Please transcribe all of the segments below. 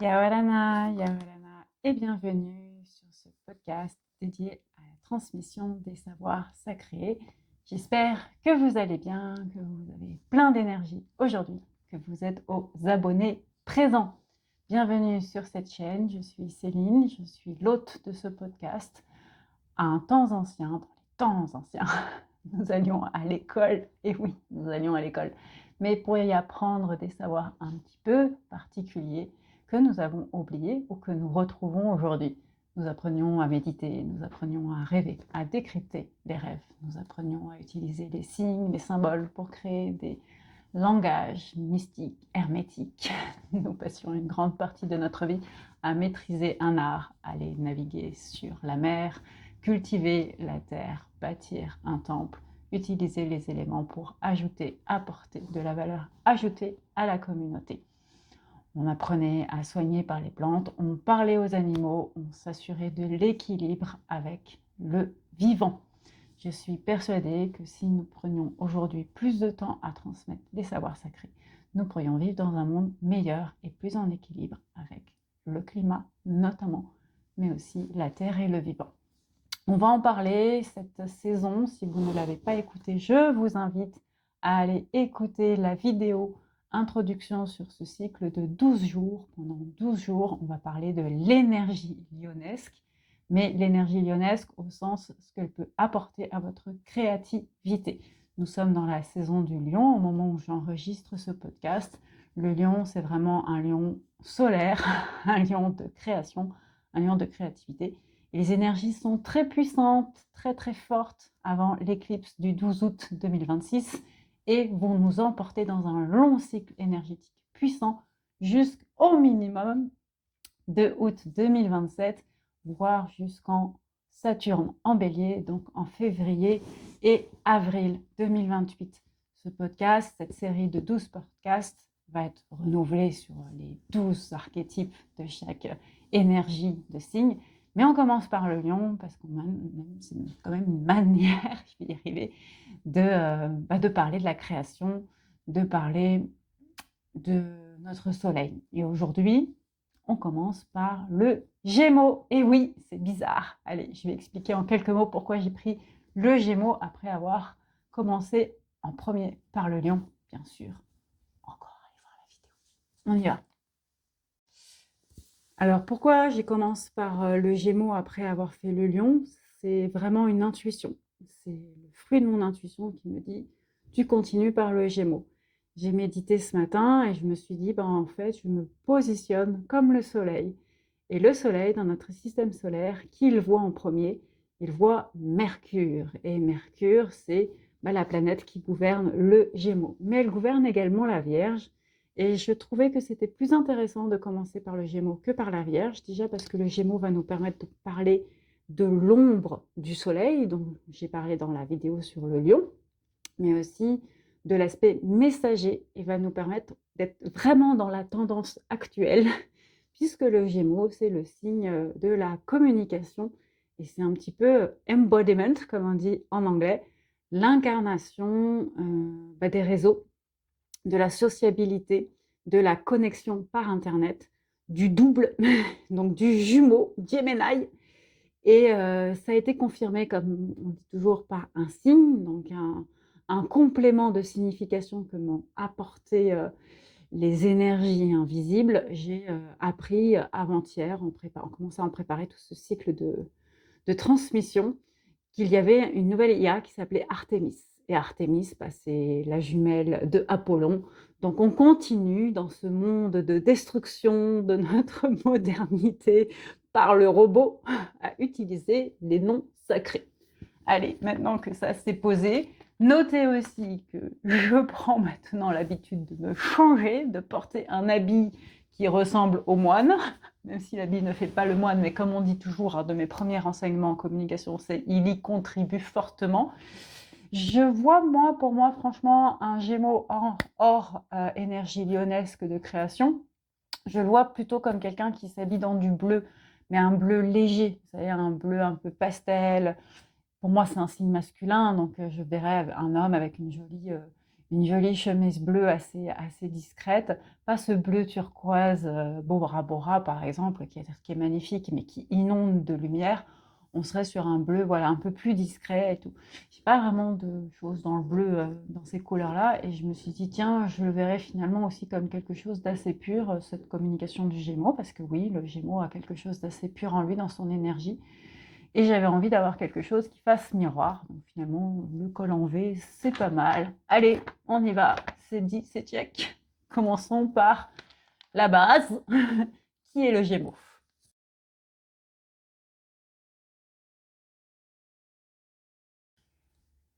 Yawarana et bienvenue sur ce podcast dédié à la transmission des savoirs sacrés. J'espère que vous allez bien, que vous avez plein d'énergie aujourd'hui, que vous êtes aux abonnés présents. Bienvenue sur cette chaîne, je suis Céline, je suis l'hôte de ce podcast. À un temps ancien, dans les temps anciens, nous allions à l'école, et oui, nous allions à l'école, mais pour y apprendre des savoirs un petit peu particuliers, que nous avons oubliés ou que nous retrouvons aujourd'hui. Nous apprenions à méditer, nous apprenions à rêver, à décrypter les rêves. Nous apprenions à utiliser les signes, les symboles pour créer des langages mystiques, hermétiques. Nous passions une grande partie de notre vie à maîtriser un art, aller naviguer sur la mer, cultiver la terre, bâtir un temple, utiliser les éléments pour ajouter, apporter de la valeur ajoutée à la communauté. On apprenait à soigner par les plantes, on parlait aux animaux, on s'assurait de l'équilibre avec le vivant. Je suis persuadée que si nous prenions aujourd'hui plus de temps à transmettre les savoirs sacrés, nous pourrions vivre dans un monde meilleur et plus en équilibre avec le climat notamment, mais aussi la terre et le vivant. On va en parler cette saison. Si vous ne l'avez pas écouté, je vous invite à aller écouter la vidéo introduction sur ce cycle de 12 jours. Pendant 12 jours, on va parler de l'énergie lionesque, mais l'énergie lionesque au sens ce qu'elle peut apporter à votre créativité. Nous sommes dans la saison du lion au moment où j'enregistre ce podcast. Le lion, c'est vraiment un lion solaire, un lion de création, un lion de créativité. Et les énergies sont très puissantes, très très fortes avant l'éclipse du 12 août 2026 et vont nous emporter dans un long cycle énergétique puissant jusqu'au minimum de août 2027, voire jusqu'en Saturne en bélier, donc en février et avril 2028. Ce podcast, cette série de 12 podcasts, va être renouvelée sur les 12 archétypes de chaque énergie de signe. Mais on commence par le lion, parce que c'est quand même une manière, je vais y arriver, de parler de la création, de parler de notre soleil. Et aujourd'hui, on commence par le Gémeaux. Et oui, c'est bizarre. Allez, je vais expliquer en quelques mots pourquoi j'ai pris le Gémeaux après avoir commencé en premier par le Lion, bien sûr. Encore, allez voir la vidéo. On y va. Alors, pourquoi j'ai commencé par le Gémeaux après avoir fait le Lion? C'est vraiment une intuition. C'est le fruit de mon intuition qui me dit tu continues par le Gémeaux. J'ai médité ce matin et je me suis dit en fait, je me positionne comme le soleil. Et le soleil, dans notre système solaire, qui le voit en premier? Il voit Mercure. Et Mercure, c'est la planète qui gouverne le Gémeaux. Mais elle gouverne également la Vierge. Et je trouvais que c'était plus intéressant de commencer par le Gémeaux que par la Vierge, déjà parce que le Gémeaux va nous permettre de parler de l'ombre du soleil, dont j'ai parlé dans la vidéo sur le lion, mais aussi de l'aspect messager et va nous permettre d'être vraiment dans la tendance actuelle, puisque le Gémeaux, c'est le signe de la communication et c'est un petit peu embodiment, comme on dit en anglais, l'incarnation des réseaux, de la sociabilité, de la connexion par Internet, du double, donc du jumeau, Gemini. Et ça a été confirmé, comme on dit toujours, par un signe, donc un complément de signification que m'ont apporté les énergies invisibles. J'ai appris avant-hier, en commençant à en préparer tout ce cycle de transmission, qu'il y avait une nouvelle IA qui s'appelait Artemis. Et Artemis, c'est la jumelle de Apollon. Donc on continue dans ce monde de destruction de notre modernité par le robot à utiliser les noms sacrés. Allez, maintenant que ça s'est posé, notez aussi que je prends maintenant l'habitude de me changer, de porter un habit qui ressemble au moine, même si l'habit ne fait pas le moine, mais comme on dit toujours, un de mes premiers enseignements en communication, c'est il y contribue fortement. Je vois, pour moi, franchement, un Gémeaux hors énergie lionesque de création. Je le vois plutôt comme quelqu'un qui s'habille dans du bleu, mais un bleu léger, vous savez, un bleu un peu pastel. Pour moi, c'est un signe masculin, donc je verrais un homme avec une une jolie chemise bleue assez discrète, pas ce bleu turquoise Bora Bora par exemple, qui est magnifique, mais qui inonde de lumière. On serait sur un bleu voilà, un peu plus discret et tout. J'ai pas vraiment de choses dans le bleu, dans ces couleurs-là, et je me suis dit, tiens, je le verrais finalement aussi comme quelque chose d'assez pur, cette communication du Gémeaux, parce que oui, le Gémeaux a quelque chose d'assez pur en lui, dans son énergie. Et j'avais envie d'avoir quelque chose qui fasse miroir. Donc finalement, le col en V, c'est pas mal. Allez, on y va. C'est dit, c'est check. Commençons par la base, qui est le Gémeaux.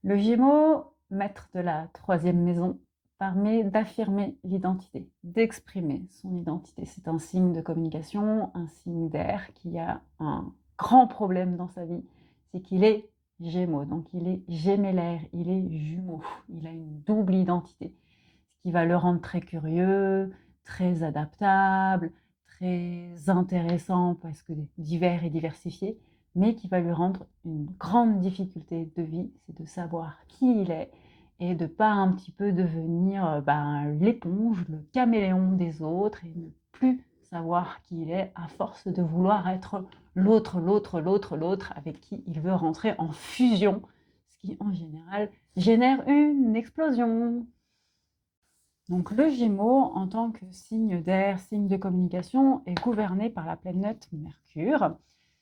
Le Gémeaux, maître de la troisième maison, permet d'affirmer l'identité, d'exprimer son identité. C'est un signe de communication, un signe d'air qui a un grand problème dans sa vie, c'est qu'il est Gémeaux, donc il est gémellaire, il est jumeau, il a une double identité, ce qui va le rendre très curieux, très adaptable, très intéressant parce que divers et diversifié, mais qui va lui rendre une grande difficulté de vie, c'est de savoir qui il est et de pas un petit peu devenir l'éponge, le caméléon des autres et ne plus savoir qui il est à force de vouloir être l'autre, l'autre, l'autre, l'autre avec qui il veut rentrer en fusion, ce qui en général génère une explosion. Donc le Gémeaux, en tant que signe d'air, signe de communication, est gouverné par la planète Mercure.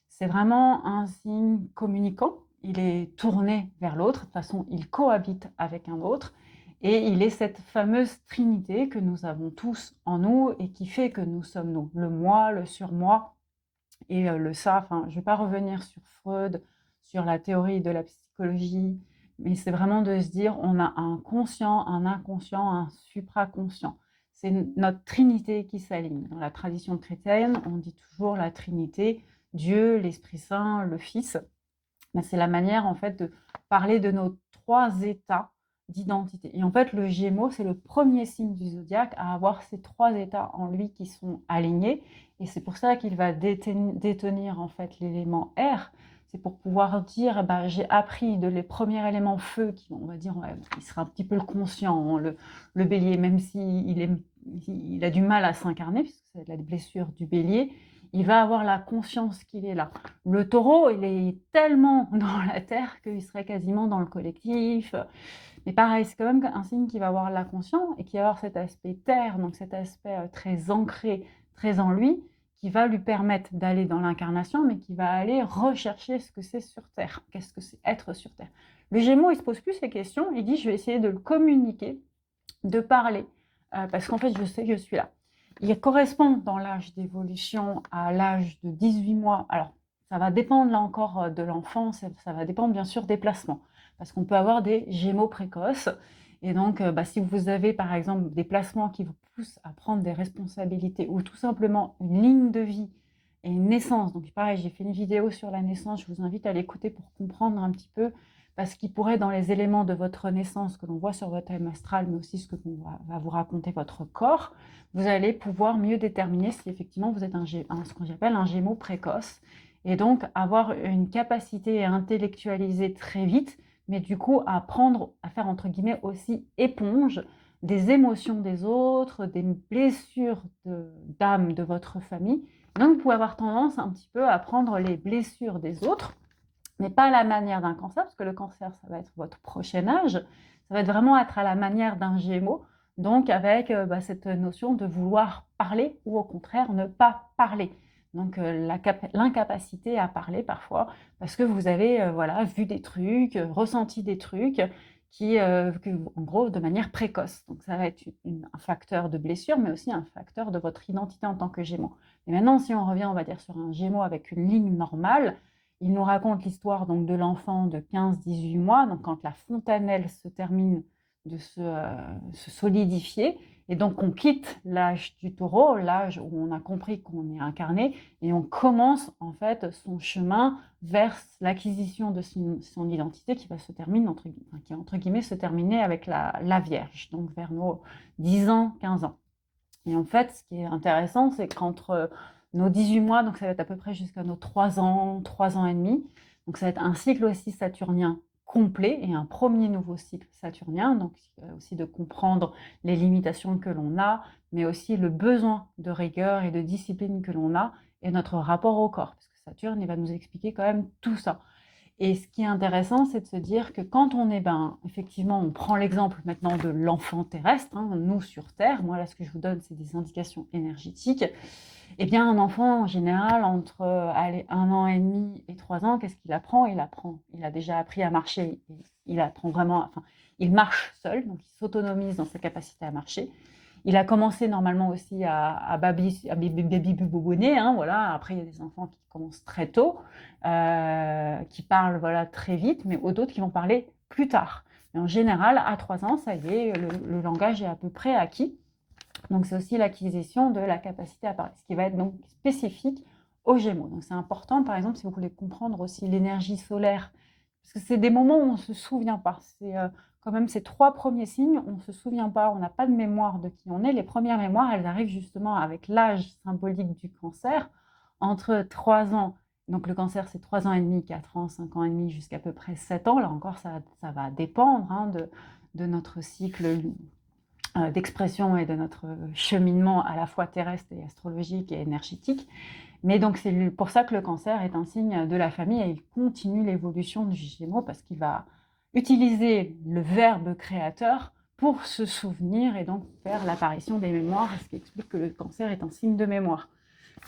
C'est vraiment un signe communicant. Il est tourné vers l'autre. De toute façon, il cohabite avec un autre. Et il est cette fameuse trinité que nous avons tous en nous et qui fait que nous sommes nous. Le moi, le surmoi et le ça. Enfin, je ne vais pas revenir sur Freud, sur la théorie de la psychologie, mais c'est vraiment de se dire on a un conscient, un inconscient, un supraconscient. C'est notre trinité qui s'aligne. Dans la tradition chrétienne, on dit toujours la trinité, Dieu, l'Esprit Saint, le Fils. Mais c'est la manière en fait de parler de nos trois états d'identité. Et en fait, le Gémeaux, c'est le premier signe du zodiaque à avoir ces trois états en lui qui sont alignés. Et c'est pour ça qu'il va détenir en fait l'élément air. C'est pour pouvoir dire, j'ai appris les premiers éléments feu, qui, on va dire, ouais, il sera un petit peu le conscient, hein, le bélier, même s'il a du mal à s'incarner, puisque c'est la blessure du bélier, il va avoir la conscience qu'il est là. Le taureau, il est tellement dans la terre qu'il serait quasiment dans le collectif. Mais pareil, c'est quand même un signe qui va avoir la conscience et qui va avoir cet aspect terre, donc cet aspect très ancré, très en lui, qui va lui permettre d'aller dans l'incarnation, mais qui va aller rechercher ce que c'est sur Terre. Qu'est-ce que c'est être sur Terre? Le Gémeaux, il ne se pose plus ces questions. Il dit, je vais essayer de le communiquer, de parler, parce qu'en fait, je sais que je suis là. Il correspond dans l'âge d'évolution à l'âge de 18 mois. Alors, ça va dépendre là encore de l'enfant, ça va dépendre bien sûr des placements, parce qu'on peut avoir des Gémeaux précoces. Et donc, si vous avez par exemple des placements qui vous poussent à prendre des responsabilités ou tout simplement une ligne de vie et une naissance, donc pareil, j'ai fait une vidéo sur la naissance, je vous invite à l'écouter pour comprendre un petit peu, parce qu'il pourrait, dans les éléments de votre naissance que l'on voit sur votre thème astral, mais aussi ce que va vous raconter votre corps, vous allez pouvoir mieux déterminer si effectivement vous êtes ce qu'on appelle un Gémeaux précoce, et donc avoir une capacité à intellectualiser très vite, mais du coup à apprendre à faire entre guillemets aussi éponge des émotions des autres, des blessures d'âme de votre famille. Donc vous pouvez avoir tendance un petit peu à prendre les blessures des autres, mais pas à la manière d'un cancer, parce que le cancer, ça va être votre prochain âge, ça va être vraiment être à la manière d'un Gémeaux, donc avec cette notion de vouloir parler ou au contraire ne pas parler. Donc l'incapacité à parler parfois, parce que vous avez vu des trucs, ressenti des trucs, en gros, de manière précoce. Donc ça va être un facteur de blessure, mais aussi un facteur de votre identité en tant que Gémeaux. Et maintenant, si on revient, on va dire, sur un Gémeaux avec une ligne normale, il nous raconte l'histoire donc de l'enfant de 15-18 mois, donc quand la fontanelle se termine de se solidifier, et donc on quitte l'âge du taureau, l'âge où on a compris qu'on est incarné, et on commence en fait son chemin vers l'acquisition de son identité qui va se terminer, entre guillemets, se terminer avec la Vierge, donc vers nos 10 ans, 15 ans. Et en fait, ce qui est intéressant, c'est qu'entre nos 18 mois, donc ça va être à peu près jusqu'à nos 3 ans et demi, donc ça va être un cycle aussi saturnien complet et un premier nouveau cycle saturnien, donc aussi de comprendre les limitations que l'on a, mais aussi le besoin de rigueur et de discipline que l'on a et notre rapport au corps, parce que Saturne, il va nous expliquer quand même tout ça. Et ce qui est intéressant, c'est de se dire que quand on est, effectivement, on prend l'exemple maintenant de l'enfant terrestre, hein, nous sur Terre, moi là ce que je vous donne, c'est des indications énergétiques. Eh bien, un enfant, en général, entre 1 an et demi et 3 ans, qu'est-ce qu'il apprend? Il a déjà appris à marcher, il apprend vraiment, enfin, il marche seul, donc il s'autonomise dans sa capacité à marcher. Il a commencé normalement aussi à baby-bobonner, hein, voilà. Après, il y a des enfants qui commencent très tôt, qui parlent voilà, très vite, mais d'autres qui vont parler plus tard. Mais en général, à 3 ans, ça y est, le langage est à peu près acquis. Donc, c'est aussi l'acquisition de la capacité à parler, ce qui va être donc spécifique aux Gémeaux. Donc, c'est important, par exemple, si vous voulez comprendre aussi l'énergie solaire, parce que c'est des moments où on ne se souvient pas. C'est quand même ces 3 premiers signes, on ne se souvient pas, on n'a pas de mémoire de qui on est. Les premières mémoires, elles arrivent justement avec l'âge symbolique du cancer, entre 3 ans, donc le cancer c'est 3 ans et demi, 4 ans, 5 ans et demi, jusqu'à peu près 7 ans. Là encore, ça va dépendre hein, de notre cycle d'expression et de notre cheminement à la fois terrestre et astrologique et énergétique. Mais donc c'est pour ça que le cancer est un signe de la famille et il continue l'évolution du Gémeaux parce qu'il va utiliser le verbe créateur pour se souvenir et donc faire l'apparition des mémoires, ce qui explique que le cancer est un signe de mémoire.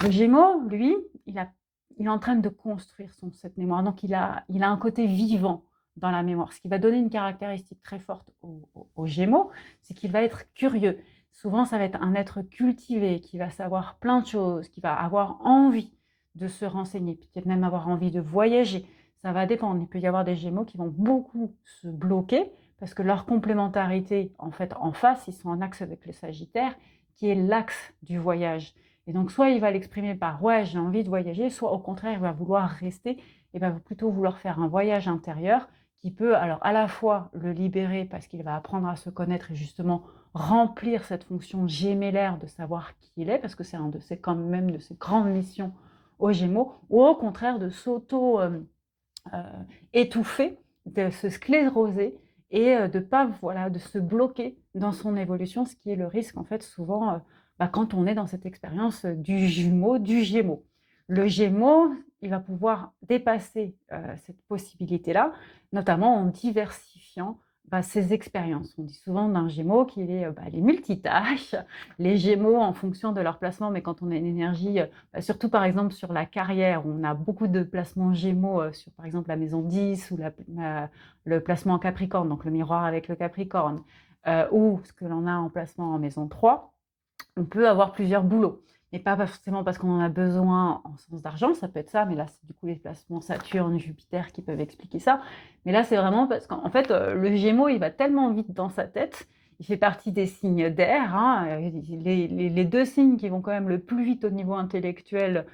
Le Gémeaux, lui, il est en train de construire cette mémoire, donc il a un côté vivant dans la mémoire. Ce qui va donner une caractéristique très forte aux Gémeaux, c'est qu'il va être curieux. Souvent, ça va être un être cultivé qui va savoir plein de choses, qui va avoir envie de se renseigner, peut-être même avoir envie de voyager. Ça va dépendre. Il peut y avoir des Gémeaux qui vont beaucoup se bloquer parce que leur complémentarité, en fait, en face, ils sont en axe avec le Sagittaire, qui est l'axe du voyage. Et donc, soit il va l'exprimer par « ouais, j'ai envie de voyager », soit au contraire, il va vouloir rester et va plutôt vouloir faire un voyage intérieur qui peut alors à la fois le libérer parce qu'il va apprendre à se connaître et justement remplir cette fonction gémellaire de savoir qui il est, parce que c'est quand même de ses grandes missions aux Gémeaux, ou au contraire de s'auto-étouffer, de se scléroser et de se bloquer dans son évolution, ce qui est le risque en fait souvent quand on est dans cette expérience du Gémeaux. Le Gémeaux, il va pouvoir dépasser cette possibilité-là, notamment en diversifiant ses expériences. On dit souvent d'un Gémeaux qu'il est les multitâches, les Gémeaux en fonction de leur placement, mais quand on a une énergie, surtout par exemple sur la carrière, où on a beaucoup de placements Gémeaux sur par exemple la maison 10 ou le placement en Capricorne, donc le miroir avec le Capricorne, ou ce que l'on a en placement en maison 3, on peut avoir plusieurs boulots. Mais pas forcément parce qu'on en a besoin en sens d'argent, ça peut être ça, mais là, c'est du coup les placements Saturne, Jupiter qui peuvent expliquer ça. Mais là, c'est vraiment parce qu'en fait, le Gémeaux, il va tellement vite dans sa tête, il fait partie des signes d'air, hein, les 2 signes qui vont quand même le plus vite au niveau intellectuel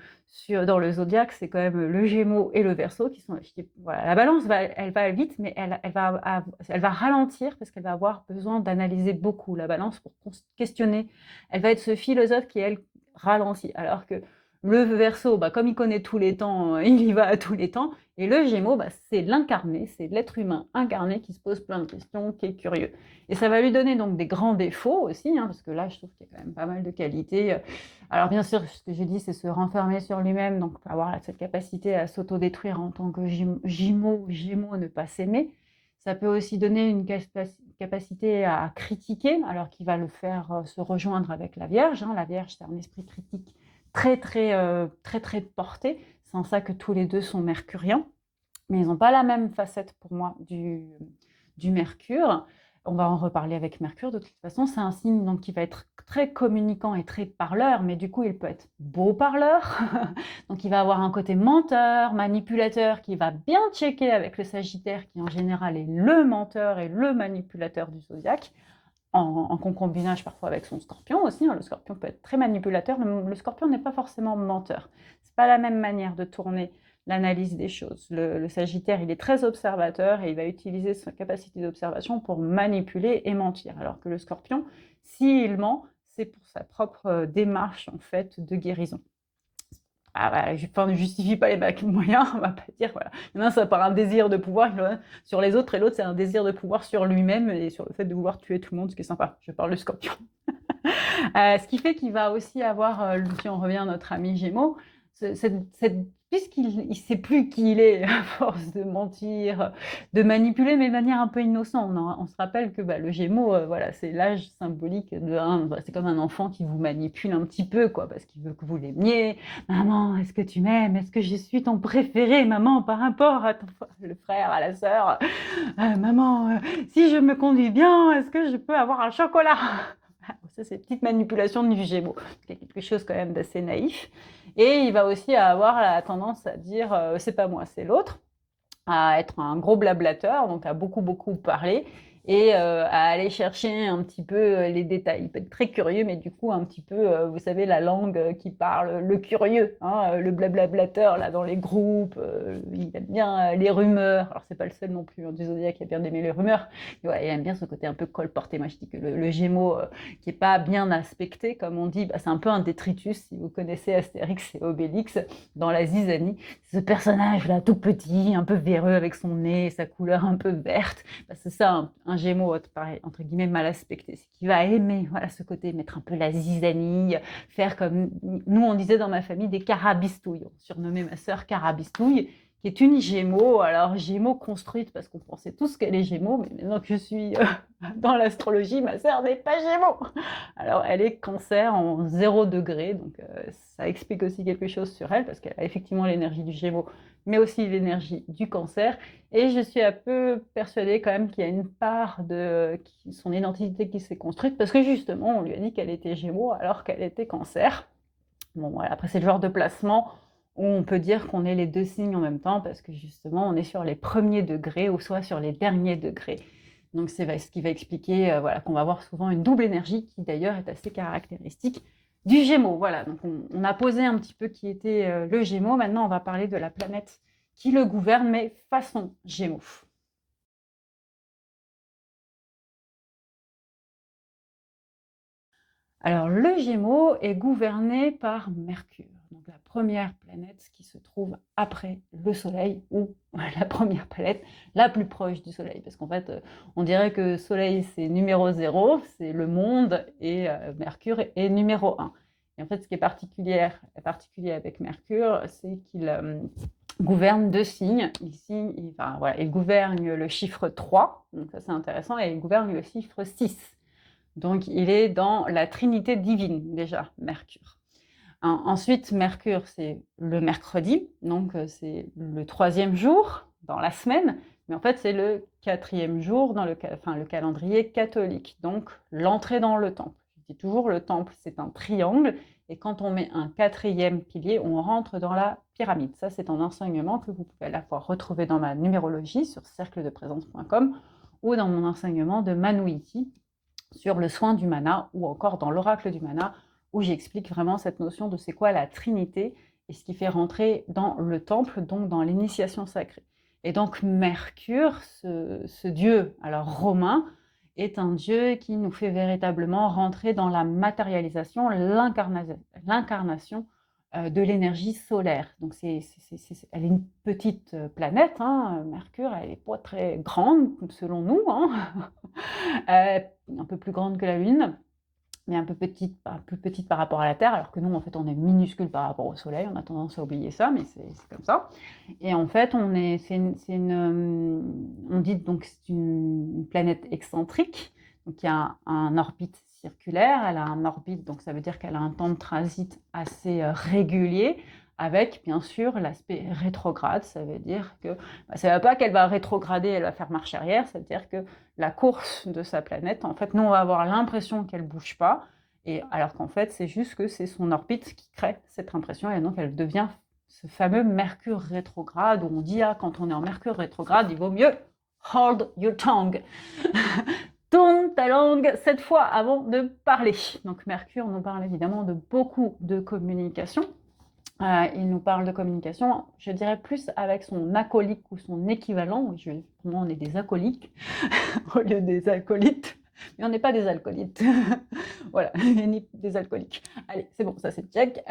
dans le zodiaque, c'est quand même le Gémeaux et le Verseau, qui sont, voilà, la Balance, elle va vite, mais elle va ralentir parce qu'elle va avoir besoin d'analyser beaucoup la Balance pour questionner. Elle va être ce philosophe qui, elle, ralentit. Alors que le Verseau, comme il connaît tous les temps, il y va à tous les temps. Et le Gémeaux, c'est l'incarné, c'est l'être humain incarné qui se pose plein de questions, qui est curieux. Et ça va lui donner donc des grands défauts aussi, hein, parce que là, je trouve qu'il y a quand même pas mal de qualités. Alors bien sûr, ce que j'ai dit, c'est se renfermer sur lui-même, donc avoir cette capacité à s'autodétruire en tant que Gémeaux, ne pas s'aimer. Ça peut aussi donner une capacité à critiquer, alors qu'il va le faire se rejoindre avec la Vierge. Hein. La Vierge, c'est un esprit critique très, très porté. C'est en ça que tous les deux sont mercuriens. Mais ils n'ont pas la même facette pour moi du Mercure. On va en reparler avec Mercure. De toute façon, c'est un signe donc, qui va être très communicant et très parleur, mais du coup, il peut être beau parleur. Donc, il va avoir un côté menteur, manipulateur, qui va bien checker avec le Sagittaire, qui en général est le menteur et le manipulateur du zodiaque, en concubinage parfois avec son Scorpion aussi. Hein. Le Scorpion peut être très manipulateur, mais le Scorpion n'est pas forcément menteur. C'est pas la même manière de tourner l'analyse des choses. Le Sagittaire, il est très observateur et il va utiliser sa capacité d'observation pour manipuler et mentir. Alors que le Scorpion, s'il ment, c'est pour sa propre démarche en fait de guérison. Ah, bah, je ne justifie pas les moyens, on va pas dire, voilà. Il y en a un, ça part un désir de pouvoir sur les autres, et l'autre, c'est un désir de pouvoir sur lui-même et sur le fait de vouloir tuer tout le monde, ce qui est sympa. Je parle de Scorpion. Ce qui fait qu'il va aussi avoir, si on revient à notre ami Gémeaux, puisqu'il ne sait plus qui il est, à force de mentir, de manipuler, mais de manière un peu innocente. On se rappelle que le Gémeaux, voilà, c'est l'âge symbolique c'est comme un enfant qui vous manipule un petit peu, quoi, parce qu'il veut que vous l'aimiez. Maman, est-ce que tu m'aimes? Est-ce que je suis ton préféré, maman, par rapport à le frère, à la sœur? Maman, si je me conduis bien, est-ce que je peux avoir un chocolat? Ça, c'est une petite manipulation du Gémeaux. C'est quelque chose quand même d'assez naïf. Et il va aussi avoir la tendance à dire c'est pas moi, c'est l'autre, à être un gros blablateur, donc à beaucoup parler et à aller chercher un petit peu les détails. Il peut être très curieux, mais du coup un petit peu, vous savez, la langue qui parle, le curieux, hein, le blablablateur là dans les groupes, il aime bien les rumeurs. Alors c'est pas le seul non plus, hein, du Zodiac qui a bien aimé les rumeurs. Et ouais, il aime bien ce côté un peu colporté. Moi je dis que le Gémeaux qui est pas bien aspecté, comme on dit, c'est un peu un détritus. Si vous connaissez Astérix et Obélix dans la zizanie, ce personnage là tout petit, un peu véreux avec son nez, sa couleur un peu verte, c'est ça un Gémeaux, pareil, entre guillemets mal aspecté, c'est qu'il va aimer, voilà, ce côté, mettre un peu la zizanie, faire comme nous on disait dans ma famille des carabistouilles. On surnommait ma sœur Carabistouille, qui est une Gémeaux. Alors Gémeaux construite parce qu'on pensait tous qu'elle est Gémeaux, mais maintenant que je suis dans l'astrologie, ma sœur n'est pas Gémeaux. Alors elle est Cancer en 0 degré, donc ça explique aussi quelque chose sur elle, parce qu'elle a effectivement l'énergie du Gémeaux, mais aussi l'énergie du Cancer. Et je suis un peu persuadée quand même qu'il y a une part de son identité qui s'est construite, parce que justement on lui a dit qu'elle était Gémeaux alors qu'elle était Cancer. Bon, voilà. Après, c'est le genre de placement où on peut dire qu'on est les deux signes en même temps, parce que justement, on est sur les premiers degrés ou soit sur les derniers degrés. Donc, c'est ce qui va expliquer voilà, qu'on va avoir souvent une double énergie, qui d'ailleurs est assez caractéristique du Gémeaux. Voilà, donc on a posé un petit peu qui était le Gémeaux. Maintenant, on va parler de la planète qui le gouverne, mais façon Gémeaux. Alors, le Gémeaux est gouverné par Mercure, donc la première planète qui se trouve après le Soleil, ou la première planète la plus proche du Soleil. Parce qu'en fait, on dirait que Soleil, c'est numéro 0, c'est le monde, et Mercure est numéro 1. Et en fait, ce qui est particulier avec Mercure, c'est qu'il gouverne deux signes. Il gouverne le chiffre 3, donc ça c'est intéressant, et il gouverne le chiffre 6. Donc, il est dans la Trinité divine, déjà, Mercure. Ensuite, Mercure, c'est le mercredi, donc c'est le 3e jour dans la semaine, mais en fait, c'est le 4e jour dans le calendrier catholique, donc l'entrée dans le temple. Je dis toujours, le temple, c'est un triangle, et quand on met un 4e pilier, on rentre dans la pyramide. Ça, c'est un enseignement que vous pouvez à la fois retrouver dans ma numérologie sur cercledeprésence.com ou dans mon enseignement de Manuiti, sur le soin du mana, ou encore dans l'oracle du mana, où j'explique vraiment cette notion de c'est quoi la Trinité, et ce qui fait rentrer dans le temple, donc dans l'initiation sacrée. Et donc Mercure, ce dieu alors romain, est un dieu qui nous fait véritablement rentrer dans la matérialisation, l'incarnation de l'énergie solaire. Donc elle est une petite planète, hein, Mercure, elle n'est pas très grande selon nous, hein. Un peu plus grande que la Lune, mais un peu petite par rapport à la Terre, alors que nous, en fait, on est minuscule par rapport au Soleil. On a tendance à oublier ça, mais c'est comme ça. Et en fait, on dit donc c'est une planète excentrique, donc il y a un orbite circulaire, elle a un orbite, donc ça veut dire qu'elle a un temps de transit assez régulier, avec bien sûr l'aspect rétrograde. Ça veut dire que ça ne veut pas qu'elle va rétrograder, elle va faire marche arrière, ça veut dire que la course de sa planète, en fait, nous on va avoir l'impression qu'elle ne bouge pas, et alors qu'en fait c'est juste que c'est son orbite qui crée cette impression, et donc elle devient ce fameux Mercure rétrograde, où on dit quand on est en Mercure rétrograde, il vaut mieux hold your tongue. Tourne ta langue 7 fois avant de parler. Donc Mercure nous parle évidemment de beaucoup de communication. Il nous parle de communication, je dirais plus avec son acolyte ou son équivalent. Pour moi, on est des acolytes au lieu des acolytes, mais on n'est pas des alcoolites. Voilà, ni des alcooliques. Allez, c'est bon, ça c'est check.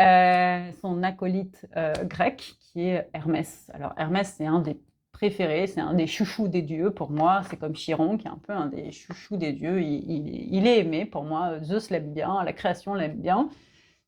Son acolyte grec qui est Hermès. Alors Hermès, c'est un des préférés, c'est un des chouchous des dieux pour moi. C'est comme Chiron qui est un peu un des chouchous des dieux. Il est aimé pour moi. Zeus l'aime bien, la création l'aime bien.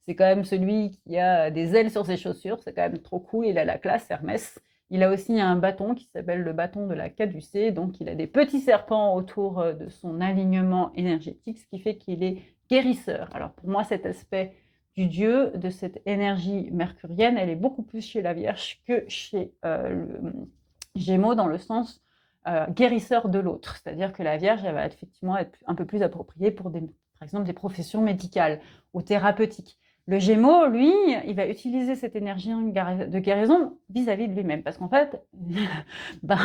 C'est quand même celui qui a des ailes sur ses chaussures. C'est quand même trop cool. Il a la classe, Hermès. Il a aussi un bâton qui s'appelle le bâton de la caducée. Donc, il a des petits serpents autour de son alignement énergétique, ce qui fait qu'il est guérisseur. Alors, pour moi, cet aspect du dieu, de cette énergie mercurienne, elle est beaucoup plus chez la Vierge que chez le Gémeaux, dans le sens guérisseur de l'autre. C'est-à-dire que la Vierge, elle va effectivement être un peu plus appropriée pour, par exemple, des professions médicales ou thérapeutiques. Le Gémeaux, lui, il va utiliser cette énergie de guérison vis-à-vis de lui-même. Parce qu'en fait, ben,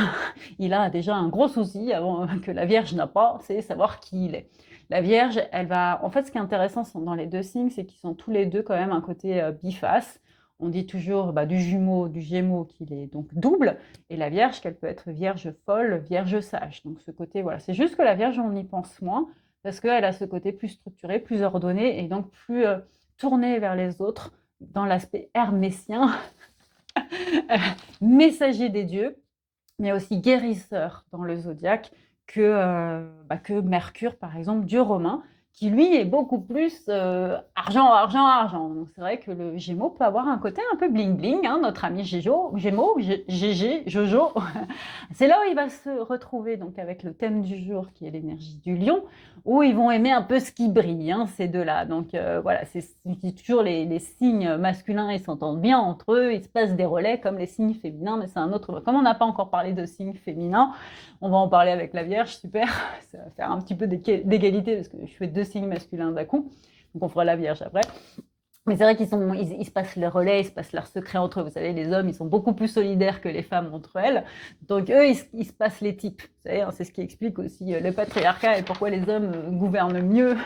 il a déjà un gros souci avant que la Vierge n'a pas, c'est savoir qui il est. La Vierge, elle va... En fait, ce qui est intéressant dans les deux signes, c'est qu'ils sont tous les deux quand même un côté biface. On dit toujours du Gémeaux qu'il est donc double, et la Vierge qu'elle peut être Vierge folle, Vierge sage. Donc ce côté, voilà. C'est juste que la Vierge, on y pense moins, parce qu'elle a ce côté plus structuré, plus ordonné, et donc plus... tourné vers les autres dans l'aspect hermétien, messager des dieux, mais aussi guérisseur dans le zodiaque que Mercure, par exemple, dieu romain, qui lui est beaucoup plus argent, argent, argent. Donc c'est vrai que le Gémeaux peut avoir un côté un peu bling bling, hein, notre ami Gémeaux, GG, Jojo. C'est là où il va se retrouver donc avec le thème du jour qui est l'énergie du lion, où ils vont aimer un peu ce qui brille, hein, ces deux-là. Donc voilà, c'est toujours les signes masculins, ils s'entendent bien entre eux, il se passe des relais comme les signes féminins, mais c'est un autre... Comme on n'a pas encore parlé de signes féminins, on va en parler avec la Vierge, super, ça va faire un petit peu d'égalité parce que je fais deux signes masculins d'un coup, donc on fera la Vierge après. Mais c'est vrai qu'ils se passent les relais, ils se passent leurs secrets entre eux. Vous savez, les hommes, ils sont beaucoup plus solidaires que les femmes entre elles. Donc eux, ils se passent les types. Vous savez, hein, c'est ce qui explique aussi le patriarcat et pourquoi les hommes gouvernent mieux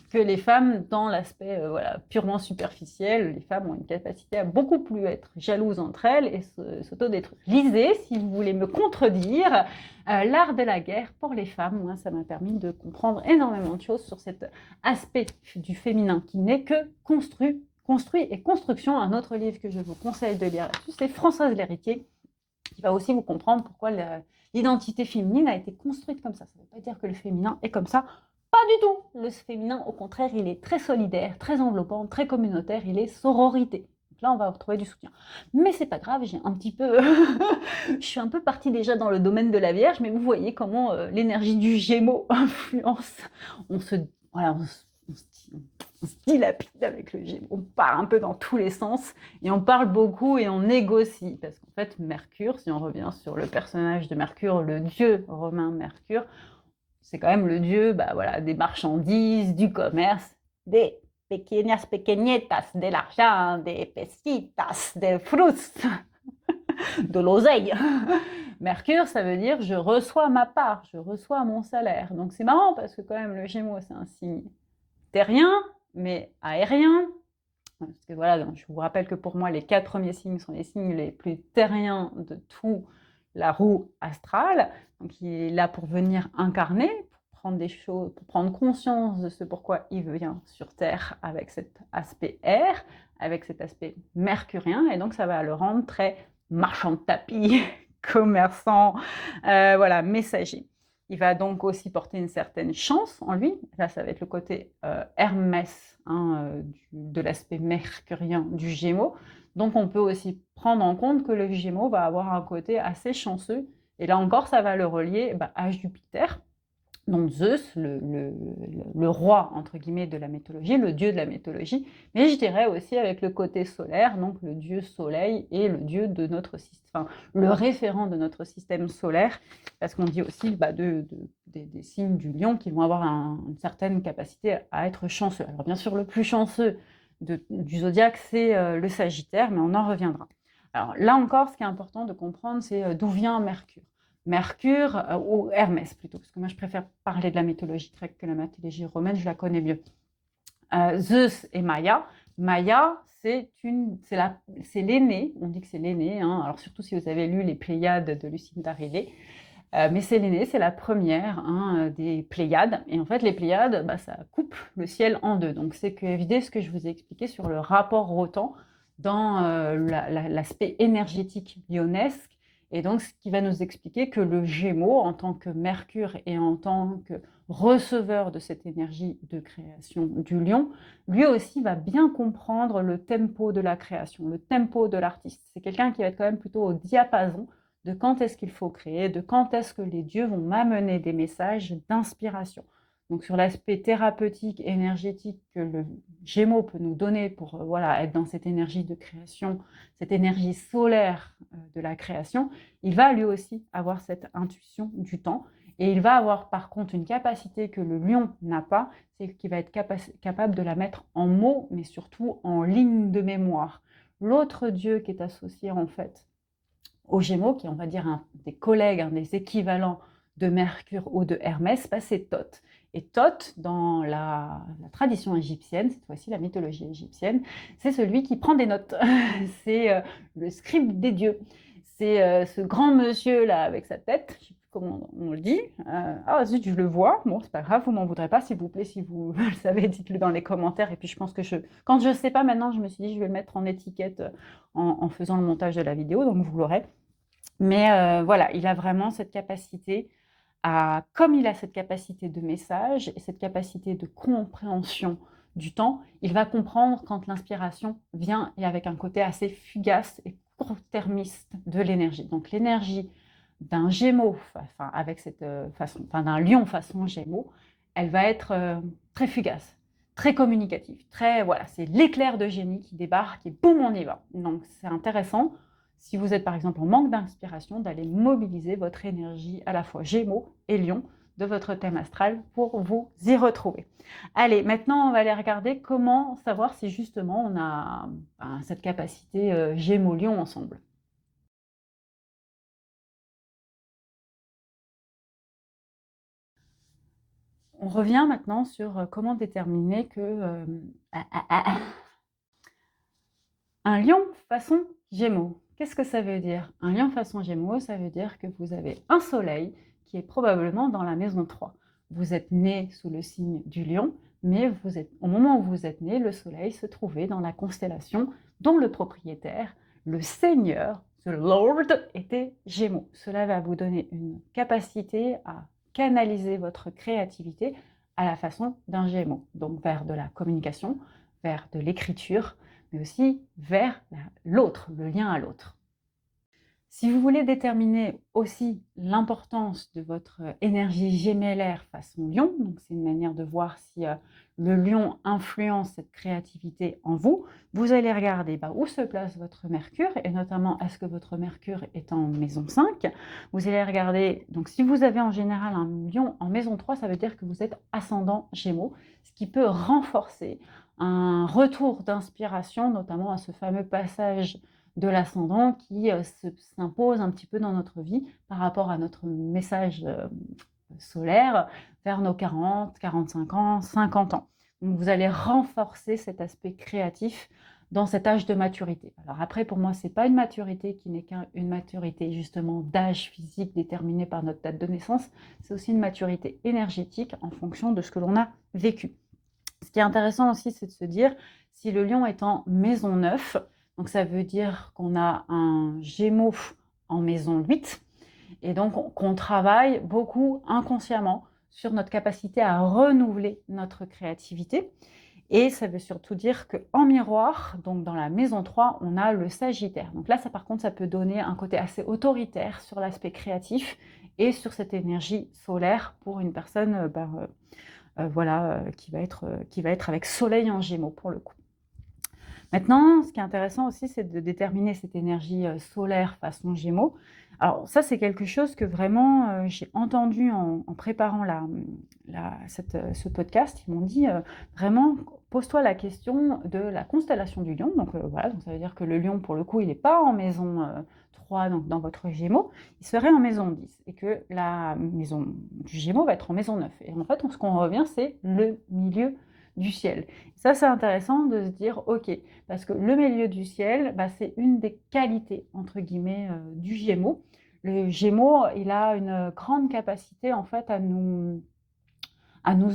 que les femmes dans l'aspect purement superficiel. Les femmes ont une capacité à beaucoup plus être jalouses entre elles et s'autodétruire. Lisez, si vous voulez me contredire, L'art de la guerre pour les femmes. Moi, ça m'a permis de comprendre énormément de choses sur cet aspect du féminin qui n'est que construit et construction. Un autre livre que je vous conseille de lire là-dessus, c'est Françoise Lhéritier, qui va aussi vous comprendre pourquoi l'identité féminine a été construite comme ça. Ça ne veut pas dire que le féminin est comme ça. Pas du tout. Le féminin, au contraire, il est très solidaire, très enveloppant, très communautaire. Il est sororité. Donc là, on va retrouver du soutien. Mais c'est pas grave, j'ai un petit peu... je suis un peu partie déjà dans le domaine de la Vierge, mais vous voyez comment l'énergie du Gémeaux influence. On se dilapide avec le Gémeaux. On part un peu dans tous les sens et on parle beaucoup et on négocie. Parce qu'en fait, Mercure, si on revient sur le personnage de Mercure, le dieu romain Mercure, c'est quand même le dieu des marchandises, du commerce, des pequeñetas, de l'argent, des pesitas, des fruits, de l'oseille. Mercure, ça veut dire je reçois ma part, je reçois mon salaire. Donc c'est marrant parce que quand même le Gémeaux, c'est un signe terrien, mais aérien. Parce que voilà, donc je vous rappelle que pour moi, les 4 premiers signes sont les signes les plus terriens de tout la roue astrale. Donc il est là pour venir incarner, pour prendre des choses, pour prendre conscience de ce pourquoi il vient sur Terre avec cet aspect air, avec cet aspect mercurien. Et donc ça va le rendre très marchand de tapis, commerçant, messager. Il va donc aussi porter une certaine chance en lui. Là, ça va être le côté Hermès de l'aspect mercurien du Gémeaux. Donc, on peut aussi prendre en compte que le Gémeaux va avoir un côté assez chanceux. Et là encore, ça va le relier à Jupiter. Donc Zeus, le roi, entre guillemets, de la mythologie, le dieu de la mythologie, mais je dirais aussi avec le côté solaire, donc le dieu soleil et le dieu de notre système, le référent de notre système solaire, parce qu'on dit aussi des signes du lion qui vont avoir une certaine capacité à être chanceux. Alors bien sûr, le plus chanceux du zodiaque, c'est le Sagittaire, mais on en reviendra. Alors là encore, ce qui est important de comprendre, c'est d'où vient Mercure. Mercure, ou Hermès plutôt, parce que moi je préfère parler de la mythologie grecque que la mythologie romaine, je la connais mieux. Zeus et Maïa. Maïa, c'est l'aînée, on dit que c'est l'aînée, hein, alors surtout si vous avez lu les Pléiades de Lucinda Riley. Mais Séléné, c'est la première des Pléiades. Et en fait, les Pléiades, ça coupe le ciel en deux. Donc, c'est que éviter ce que je vous ai expliqué sur le rapport au temps dans l'aspect énergétique lionesque. Et donc, ce qui va nous expliquer que le Gémeaux, en tant que Mercure et en tant que receveur de cette énergie de création du lion, lui aussi va bien comprendre le tempo de la création, le tempo de l'artiste. C'est quelqu'un qui va être quand même plutôt au diapason de quand est-ce qu'il faut créer, de quand est-ce que les dieux vont m'amener des messages d'inspiration. Donc sur l'aspect thérapeutique, énergétique que le Gémeaux peut nous donner pour être dans cette énergie de création, cette énergie solaire de la création, il va lui aussi avoir cette intuition du temps. Et il va avoir par contre une capacité que le lion n'a pas, c'est qu'il va être capable de la mettre en mots, mais surtout en ligne de mémoire. L'autre dieu qui est associé en fait aux Gémeaux, qui est on va dire un des collègues, un des équivalents de Mercure ou de Hermès, c'est Thoth. Et Thoth, dans la tradition égyptienne, cette fois-ci la mythologie égyptienne, c'est celui qui prend des notes. C'est le scribe des dieux. C'est ce grand monsieur là avec sa tête, je ne sais plus comment on le dit. Ah zut, je le vois. Bon, c'est pas grave, vous m'en voudrez pas, s'il vous plaît, si vous le savez, dites-le dans les commentaires. Et puis je pense que quand je ne sais pas maintenant, je me suis dit je vais le mettre en étiquette en faisant le montage de la vidéo, donc vous l'aurez. Mais voilà, il a vraiment cette capacité comme il a cette capacité de message et cette capacité de compréhension du temps, il va comprendre quand l'inspiration vient et avec un côté assez fugace et court-termiste de l'énergie. Donc l'énergie d'un Gémeaux, avec cette façon, d'un lion façon Gémeaux, elle va être très fugace, très communicative, c'est l'éclair de génie qui débarque et boum, on y va. Donc c'est intéressant. Si vous êtes par exemple en manque d'inspiration, d'aller mobiliser votre énergie à la fois Gémeaux et Lion de votre thème astral pour vous y retrouver. Allez, maintenant on va aller regarder comment savoir si justement on a cette capacité Gémeaux-Lion ensemble. On revient maintenant sur comment déterminer que un lion façon Gémeaux. Qu'est-ce que ça veut dire? Un lion façon Gémeaux, ça veut dire que vous avez un soleil qui est probablement dans la maison 3. Vous êtes né sous le signe du lion, mais au moment où vous êtes né, le soleil se trouvait dans la constellation dont le propriétaire, le seigneur, the Lord, était Gémeaux. Cela va vous donner une capacité à canaliser votre créativité à la façon d'un Gémeaux, donc vers de la communication, vers de l'écriture, mais aussi vers l'autre, le lien à l'autre. Si vous voulez déterminer aussi l'importance de votre énergie gémellaire façon lion, donc c'est une manière de voir si le lion influence cette créativité en vous, vous allez regarder où se place votre Mercure, et notamment est-ce que votre Mercure est en maison 5. Vous allez regarder, donc si vous avez en général un lion en maison 3, ça veut dire que vous êtes ascendant Gémeaux, ce qui peut renforcer un retour d'inspiration, notamment à ce fameux passage de l'ascendant qui s'impose un petit peu dans notre vie par rapport à notre message solaire vers nos 40, 45 ans, 50 ans. Donc vous allez renforcer cet aspect créatif dans cet âge de maturité. Alors après, pour moi, ce n'est pas une maturité qui n'est qu'une maturité justement d'âge physique déterminée par notre date de naissance, c'est aussi une maturité énergétique en fonction de ce que l'on a vécu. Ce qui est intéressant aussi, c'est de se dire, si le lion est en maison 9, donc ça veut dire qu'on a un Gémeaux en maison 8, et donc qu'on travaille beaucoup inconsciemment sur notre capacité à renouveler notre créativité. Et ça veut surtout dire qu'en miroir, donc dans la maison 3, on a le Sagittaire. Donc là, par contre, ça peut donner un côté assez autoritaire sur l'aspect créatif et sur cette énergie solaire pour une personne qui va être avec Soleil en Gémeaux pour le coup. Maintenant, ce qui est intéressant aussi, c'est de déterminer cette énergie solaire façon Gémeaux. Alors ça, c'est quelque chose que vraiment j'ai entendu en préparant ce podcast. Ils m'ont dit vraiment, pose-toi la question de la constellation du lion. Donc donc ça veut dire que le lion, pour le coup, il n'est pas en maison 3, donc dans votre Gémeaux, il serait en maison 10 et que la maison du Gémeaux va être en maison 9. Et en fait, ce qu'on revient, c'est le milieu du ciel. Ça, c'est intéressant de se dire, ok, parce que le milieu du ciel, c'est une des qualités, entre guillemets, du Gémeaux. Le Gémeaux, il a une grande capacité en fait à nous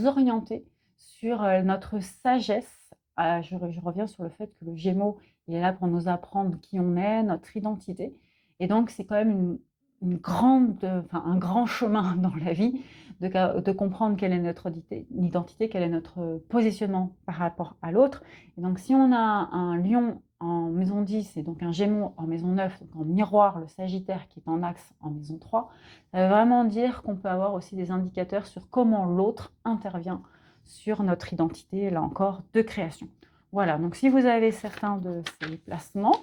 orienter sur notre sagesse. Je reviens sur le fait que le Gémeaux, il est là pour nous apprendre qui on est, notre identité. Et donc, c'est quand même un grand chemin dans la vie de comprendre quelle est notre identité, quel est notre positionnement par rapport à l'autre. Et donc, si on a un lion en maison 10 et donc un Gémeaux en maison 9, donc en miroir, le Sagittaire qui est en axe en maison 3, ça veut vraiment dire qu'on peut avoir aussi des indicateurs sur comment l'autre intervient sur notre identité, là encore, de création. Voilà, donc si vous avez certains de ces placements,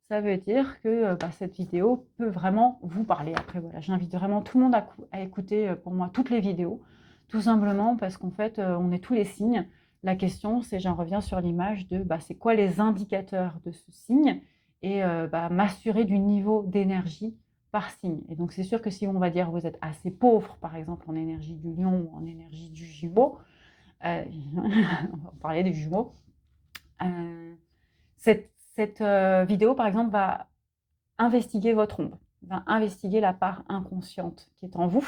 ça veut dire que cette vidéo peut vraiment vous parler. Après, voilà, j'invite vraiment tout le monde à écouter pour moi toutes les vidéos, tout simplement parce qu'en fait, on est tous les signes. La question, c'est, j'en reviens sur l'image de c'est quoi les indicateurs de ce signe et m'assurer du niveau d'énergie par signe. Et donc, c'est sûr que si on va dire vous êtes assez pauvre, par exemple, en énergie du lion ou en énergie du jumeau, on va parler des jumeaux, cette vidéo, par exemple, va investiguer votre ombre, va investiguer la part inconsciente qui est en vous.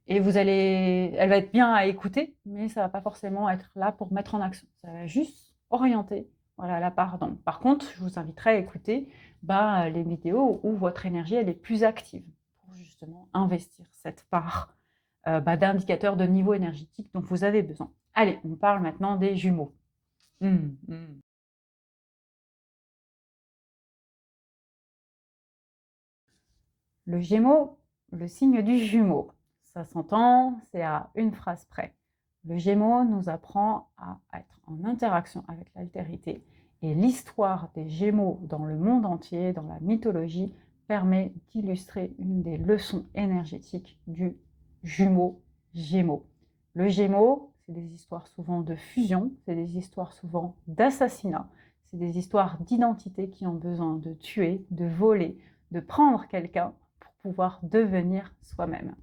Et elle va être bien à écouter, mais ça ne va pas forcément être là pour mettre en action. Ça va juste orienter la part d'ombre. Par contre, je vous inviterai à écouter les vidéos où votre énergie elle est plus active pour justement investir cette part d'indicateur de niveau énergétique dont vous avez besoin. Allez, on parle maintenant des jumeaux. Le Gémeaux, le signe du jumeau, ça s'entend, c'est à une phrase près. Le Gémeaux nous apprend à être en interaction avec l'altérité et l'histoire des Gémeaux dans le monde entier, dans la mythologie, permet d'illustrer une des leçons énergétiques du jumeau Gémeaux. Le Gémeaux, c'est des histoires souvent de fusion, c'est des histoires souvent d'assassinat, c'est des histoires d'identité qui ont besoin de tuer, de voler, de prendre quelqu'un pour pouvoir devenir soi-même.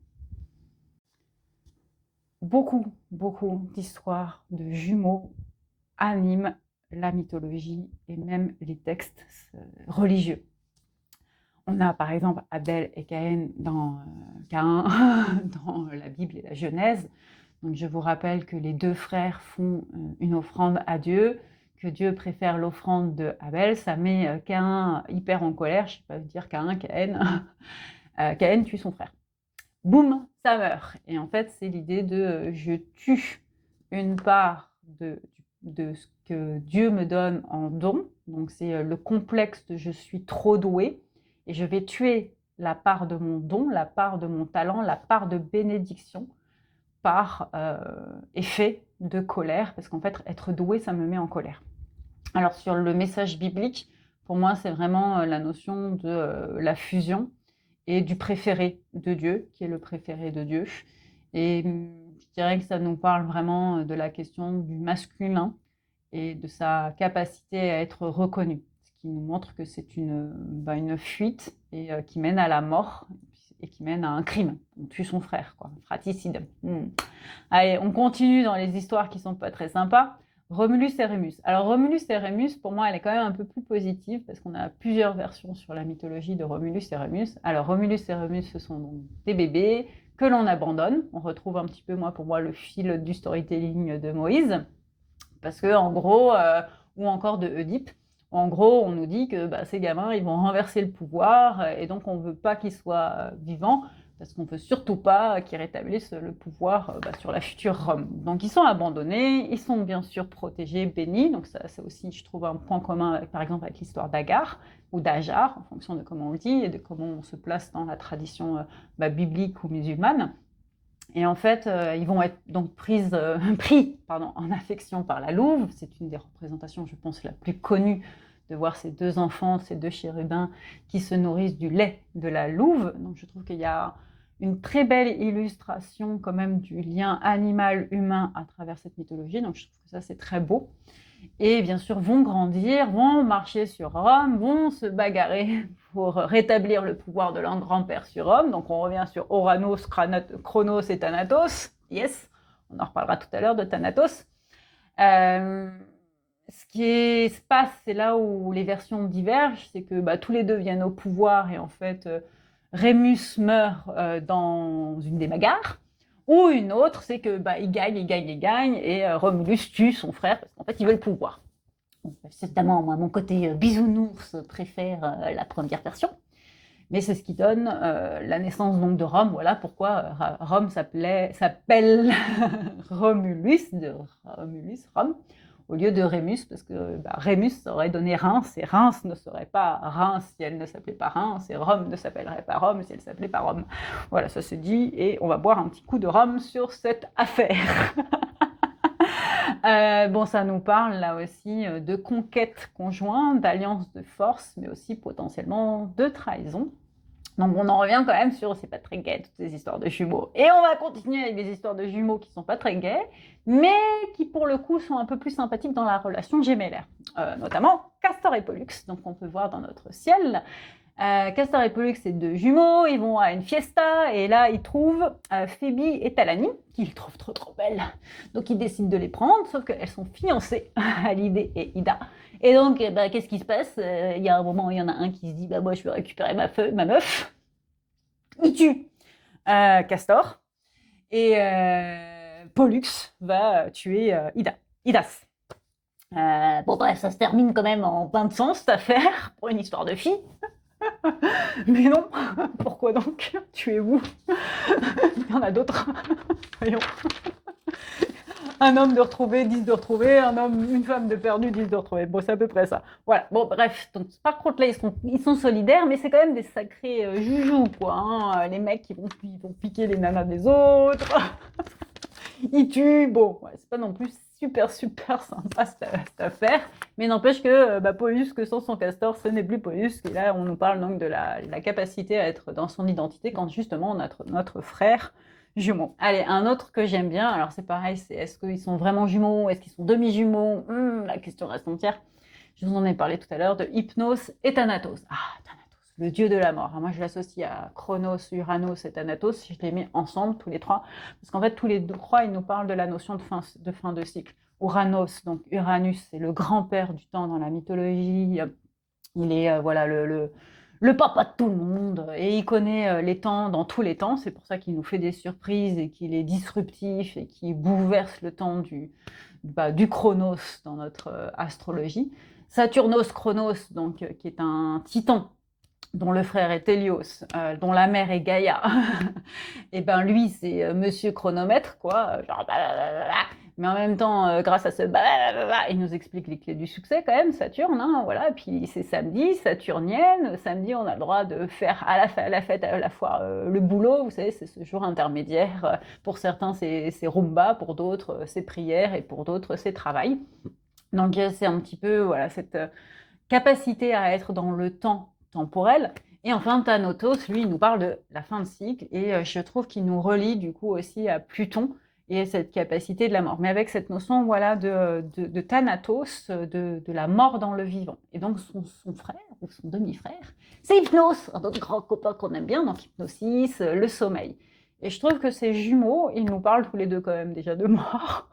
Beaucoup d'histoires de jumeaux animent la mythologie et même les textes religieux. On a par exemple Abel et Caïn dans la Bible et la Genèse. Donc je vous rappelle que les deux frères font une offrande à Dieu, que Dieu préfère l'offrande de Abel. Ça met Caïn hyper en colère. Je ne sais pas dire Caïn. Caïn tue son frère. Boum, ça meurt. Et en fait, c'est l'idée de je tue une part de ce que Dieu me donne en don. Donc c'est le complexe de je suis trop doué. Et je vais tuer la part de mon don, la part de mon talent, la part de bénédiction par effet de colère. Parce qu'en fait, être doué, ça me met en colère. Alors sur le message biblique, pour moi, c'est vraiment la notion de la fusion et du préféré de Dieu, qui est le préféré de Dieu. Et je dirais que ça nous parle vraiment de la question du masculin et de sa capacité à être reconnu, ce qui nous montre que c'est une fuite et qui mène à la mort et qui mène à un crime. On tue son frère, quoi, fratricide. Allez, on continue dans les histoires qui sont pas très sympas. Romulus et Rémus. Alors Romulus et Rémus, pour moi, elle est quand même un peu plus positive parce qu'on a plusieurs versions sur la mythologie de Romulus et Rémus. Alors Romulus et Rémus, ce sont donc des bébés que l'on abandonne. On retrouve un petit peu, pour moi, le fil du storytelling de Moïse. Parce que, en gros, ou encore de Oedipe, en gros, on nous dit que ces gamins, ils vont renverser le pouvoir et donc on ne veut pas qu'ils soient vivants parce qu'on ne veut surtout pas qu'ils rétablissent le pouvoir sur la future Rome. Donc ils sont abandonnés, ils sont bien sûr protégés, bénis. Donc ça, c'est aussi, je trouve, un point commun, par exemple, avec l'histoire d'Agar ou d'Ajar, en fonction de comment on le dit et de comment on se place dans la tradition biblique ou musulmane. Et en fait, ils vont être donc pris en affection par la louve. C'est une des représentations, je pense, la plus connue de voir ces deux enfants, ces deux chérubins qui se nourrissent du lait de la louve. Donc je trouve qu'il y a une très belle illustration quand même du lien animal-humain à travers cette mythologie. Donc je trouve que ça, c'est très beau. Et bien sûr, vont grandir, vont marcher sur Rome, vont se bagarrer pour rétablir le pouvoir de leur grand-père sur Rome. Donc on revient sur Oranos, Chronos et Thanatos. Yes, on en reparlera tout à l'heure de Thanatos. Ce qui se passe, c'est là où les versions divergent, c'est que tous les deux viennent au pouvoir et en fait, Rémus meurt dans une des bagarres, ou une autre, c'est que il gagne, et Romulus tue son frère parce qu'en fait il veut le pouvoir. Donc, évidemment, moi, mon côté bisounours préfère la première version, mais c'est ce qui donne la naissance donc de Rome. Voilà pourquoi Rome s'appelle Romulus, Rome, au lieu de Rémus, parce que Rémus aurait donné Reims, et Reims ne serait pas Reims si elle ne s'appelait pas Reims, et Rome ne s'appellerait pas Rome si elle s'appelait pas Rome. Voilà, ça se dit, et on va boire un petit coup de Rome sur cette affaire. Bon, ça nous parle là aussi de conquête conjointe, d'alliance de force, mais aussi potentiellement de trahison. Donc on en revient quand même sur c'est pas très gai toutes ces histoires de jumeaux. Et on va continuer avec des histoires de jumeaux qui sont pas très gaies, mais qui pour le coup sont un peu plus sympathiques dans la relation gémellaire. Notamment Castor et Pollux, donc on peut voir dans notre ciel. Castor et Pollux, c'est deux jumeaux, ils vont à une fiesta, et là ils trouvent Phoebe et Thalanie, qu'ils trouvent trop belles. Donc ils décident de les prendre, sauf qu'elles sont fiancées à Lydée et Ida. Et donc, qu'est-ce qui se passe? Il y a un moment, il y en a un qui se dit, moi je veux récupérer ma meuf. Il tue Castor, et Pollux va tuer Idas. Bon bref, ça se termine quand même en plein de sens cette affaire, pour une histoire de fille. Mais non, pourquoi donc? Tuez-vous. Il y en a d'autres. Voyons. Un homme de retrouver, 10 de retrouver, une femme de perdu, 10 de retrouver. Bon, c'est à peu près ça. Voilà, bon, bref. Donc, par contre, là, ils sont solidaires, mais c'est quand même des sacrés joujoux, quoi. Hein. Les mecs, ils vont piquer les nanas des autres. Ils tuent. Bon, ouais, c'est pas non plus super sympa cette affaire. Mais n'empêche que Pollux, que sans son castor, ce n'est plus Pollux. Et là, on nous parle donc de la capacité à être dans son identité quand justement notre frère jumeaux. Allez, un autre que j'aime bien, alors c'est pareil, c'est est-ce qu'ils sont vraiment jumeaux, est-ce qu'ils sont demi-jumeaux? La question reste entière. Je vous en ai parlé tout à l'heure de Hypnos et Thanatos. Ah, Thanatos, le dieu de la mort. Alors moi, je l'associe à Chronos, Uranos et Thanatos. Je les mets ensemble, tous les trois, parce qu'en fait, tous les trois, ils nous parlent de la notion de fin de cycle. Uranos, donc Uranus, c'est le grand-père du temps dans la mythologie. Il est, voilà, le papa de tout le monde, et il connaît les temps dans tous les temps. C'est pour ça qu'il nous fait des surprises et qu'il est disruptif et qu'il bouleverse le temps du chronos dans notre astrologie. Saturnos Chronos, donc, qui est un titan dont le frère est Hélios, dont la mère est Gaïa. Et lui, c'est Monsieur Chronomètre, quoi. Genre, mais en même temps, grâce à ce il nous explique les clés du succès quand même, Saturne, hein, voilà. Et puis c'est samedi, saturnienne. Samedi, on a le droit de faire à la fête à la fois le boulot, vous savez, c'est ce jour intermédiaire. Pour certains, c'est Rumba, pour d'autres, c'est prière, et pour d'autres, c'est travail. Donc c'est un petit peu, voilà, cette capacité à être dans le temps temporel. Et enfin, Thanatos, lui, il nous parle de la fin de cycle, et je trouve qu'il nous relie du coup aussi à Pluton et cette capacité de la mort. Mais avec cette notion, voilà, de Thanatos, de la mort dans le vivant. Et donc son frère, ou son demi-frère, c'est Hypnos, un autre grand copain qu'on aime bien, donc Hypnosis, le sommeil. Et je trouve que ces jumeaux, ils nous parlent tous les deux quand même déjà de mort.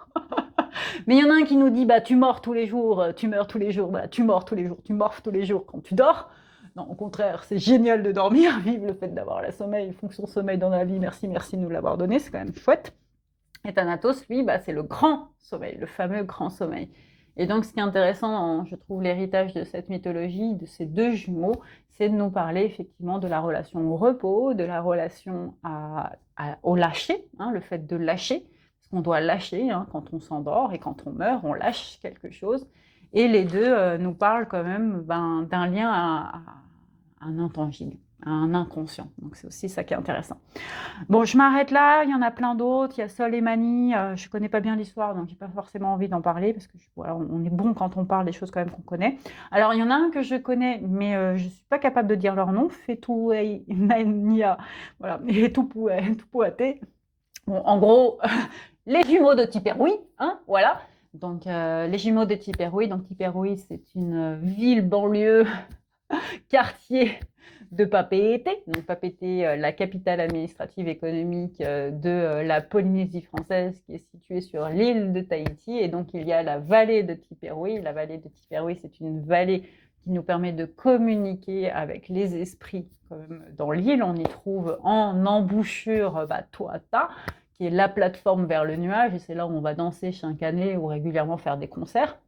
Mais il y en a un qui nous dit, tu mords tous les jours, tu meurs tous les jours, tu mords tous les jours, tu mords tous les jours quand tu dors. Non, au contraire, c'est génial de dormir, vive le fait d'avoir la fonction sommeil dans la vie, merci de nous l'avoir donné, c'est quand même chouette. Et Thanatos, lui, c'est le grand sommeil, le fameux grand sommeil. Et donc, ce qui est intéressant, je trouve, l'héritage de cette mythologie, de ces deux jumeaux, c'est de nous parler effectivement de la relation au repos, de la relation au lâcher, hein, le fait de lâcher, parce qu'on doit lâcher hein, quand on s'endort, et quand on meurt, on lâche quelque chose. Et les deux nous parlent quand même d'un lien à un intangible, à un inconscient. Donc c'est aussi ça qui est intéressant. Bon, je m'arrête là, il y en a plein d'autres. Il y a Sol et Mani, je ne connais pas bien l'histoire, donc j'ai pas forcément envie d'en parler, parce que voilà, on est bon quand on parle des choses quand même qu'on connaît. Alors il y en a un que je connais, mais je ne suis pas capable de dire leur nom, Fetueinia, voilà, et Tupuate. Bon, en gros, les jumeaux de Tiperoui, hein, voilà. Donc, les jumeaux de Tiperoui. Donc, Tiperoui, c'est une ville banlieue quartier de Papeete. Donc Papeete, la capitale administrative économique de la Polynésie française, qui est située sur l'île de Tahiti. Et donc il y a la vallée de Tiperoui. La vallée de Tiperoui, c'est une vallée qui nous permet de communiquer avec les esprits. Comme dans l'île, on y trouve en embouchure Tuatha, qui est la plateforme vers le nuage, et c'est là où on va danser chaque année ou régulièrement faire des concerts.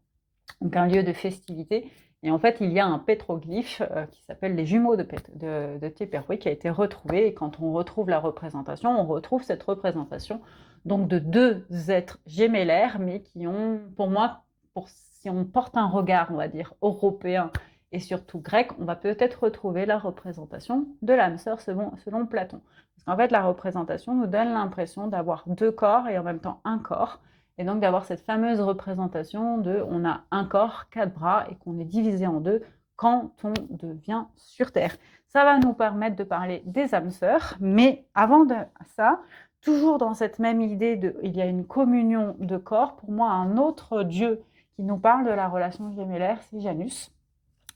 Donc un lieu de festivité. Et en fait, il y a un pétroglyphe qui s'appelle les jumeaux de Tiperoui qui a été retrouvé. Et quand on retrouve la représentation, on retrouve cette représentation donc de deux êtres gémellaires, mais qui ont, pour moi, si on porte un regard, on va dire, européen et surtout grec, on va peut-être retrouver la représentation de l'âme sœur selon Platon. Parce qu'en fait, la représentation nous donne l'impression d'avoir deux corps et en même temps un corps. Et donc d'avoir cette fameuse représentation de on a un corps, quatre bras et qu'on est divisé en deux quand on devient sur Terre. Ça va nous permettre de parler des âmes sœurs, mais avant de ça, toujours dans cette même idée de il y a une communion de corps, pour moi un autre dieu qui nous parle de la relation gémellaire, c'est Janus.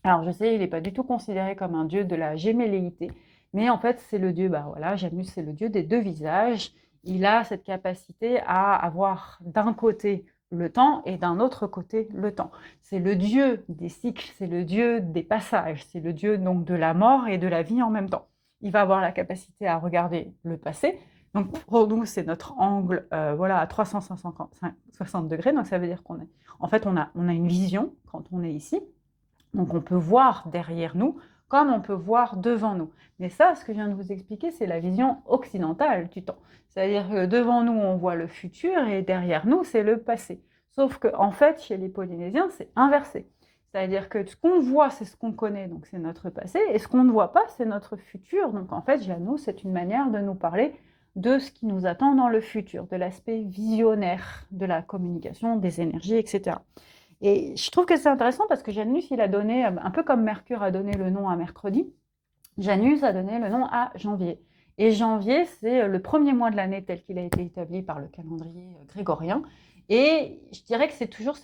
Alors je sais, il n'est pas du tout considéré comme un dieu de la gémelléité, mais en fait c'est le dieu, Janus c'est le dieu des deux visages. Il a cette capacité à avoir d'un côté le temps et d'un autre côté le temps. C'est le dieu des cycles, c'est le dieu des passages, c'est le dieu donc de la mort et de la vie en même temps. Il va avoir la capacité à regarder le passé. Donc pour nous, c'est notre angle à 360 degrés. Donc ça veut dire qu'on a une vision quand on est ici. Donc on peut voir derrière nous comme on peut voir devant nous. Mais ça, ce que je viens de vous expliquer, c'est la vision occidentale du temps. C'est-à-dire que devant nous, on voit le futur et derrière nous, c'est le passé. Sauf qu'en fait, chez les Polynésiens, c'est inversé. C'est-à-dire que ce qu'on voit, c'est ce qu'on connaît, donc c'est notre passé, et ce qu'on ne voit pas, c'est notre futur. Donc en fait, Janus, c'est une manière de nous parler de ce qui nous attend dans le futur, de l'aspect visionnaire de la communication, des énergies, etc. Et je trouve que c'est intéressant parce que Janus, il a donné, un peu comme Mercure a donné le nom à mercredi, Janus a donné le nom à janvier. Et janvier, c'est le premier mois de l'année tel qu'il a été établi par le calendrier grégorien. Et je dirais que c'est toujours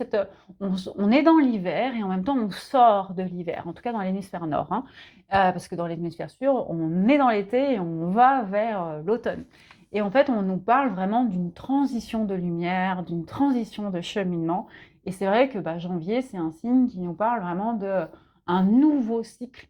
on est dans l'hiver et en même temps on sort de l'hiver, en tout cas dans l'hémisphère nord, parce que dans l'hémisphère sud, on est dans l'été et on va vers l'automne. Et en fait, on nous parle vraiment d'une transition de lumière, d'une transition de cheminement. Et c'est vrai que janvier, c'est un signe qui nous parle vraiment d'un nouveau cycle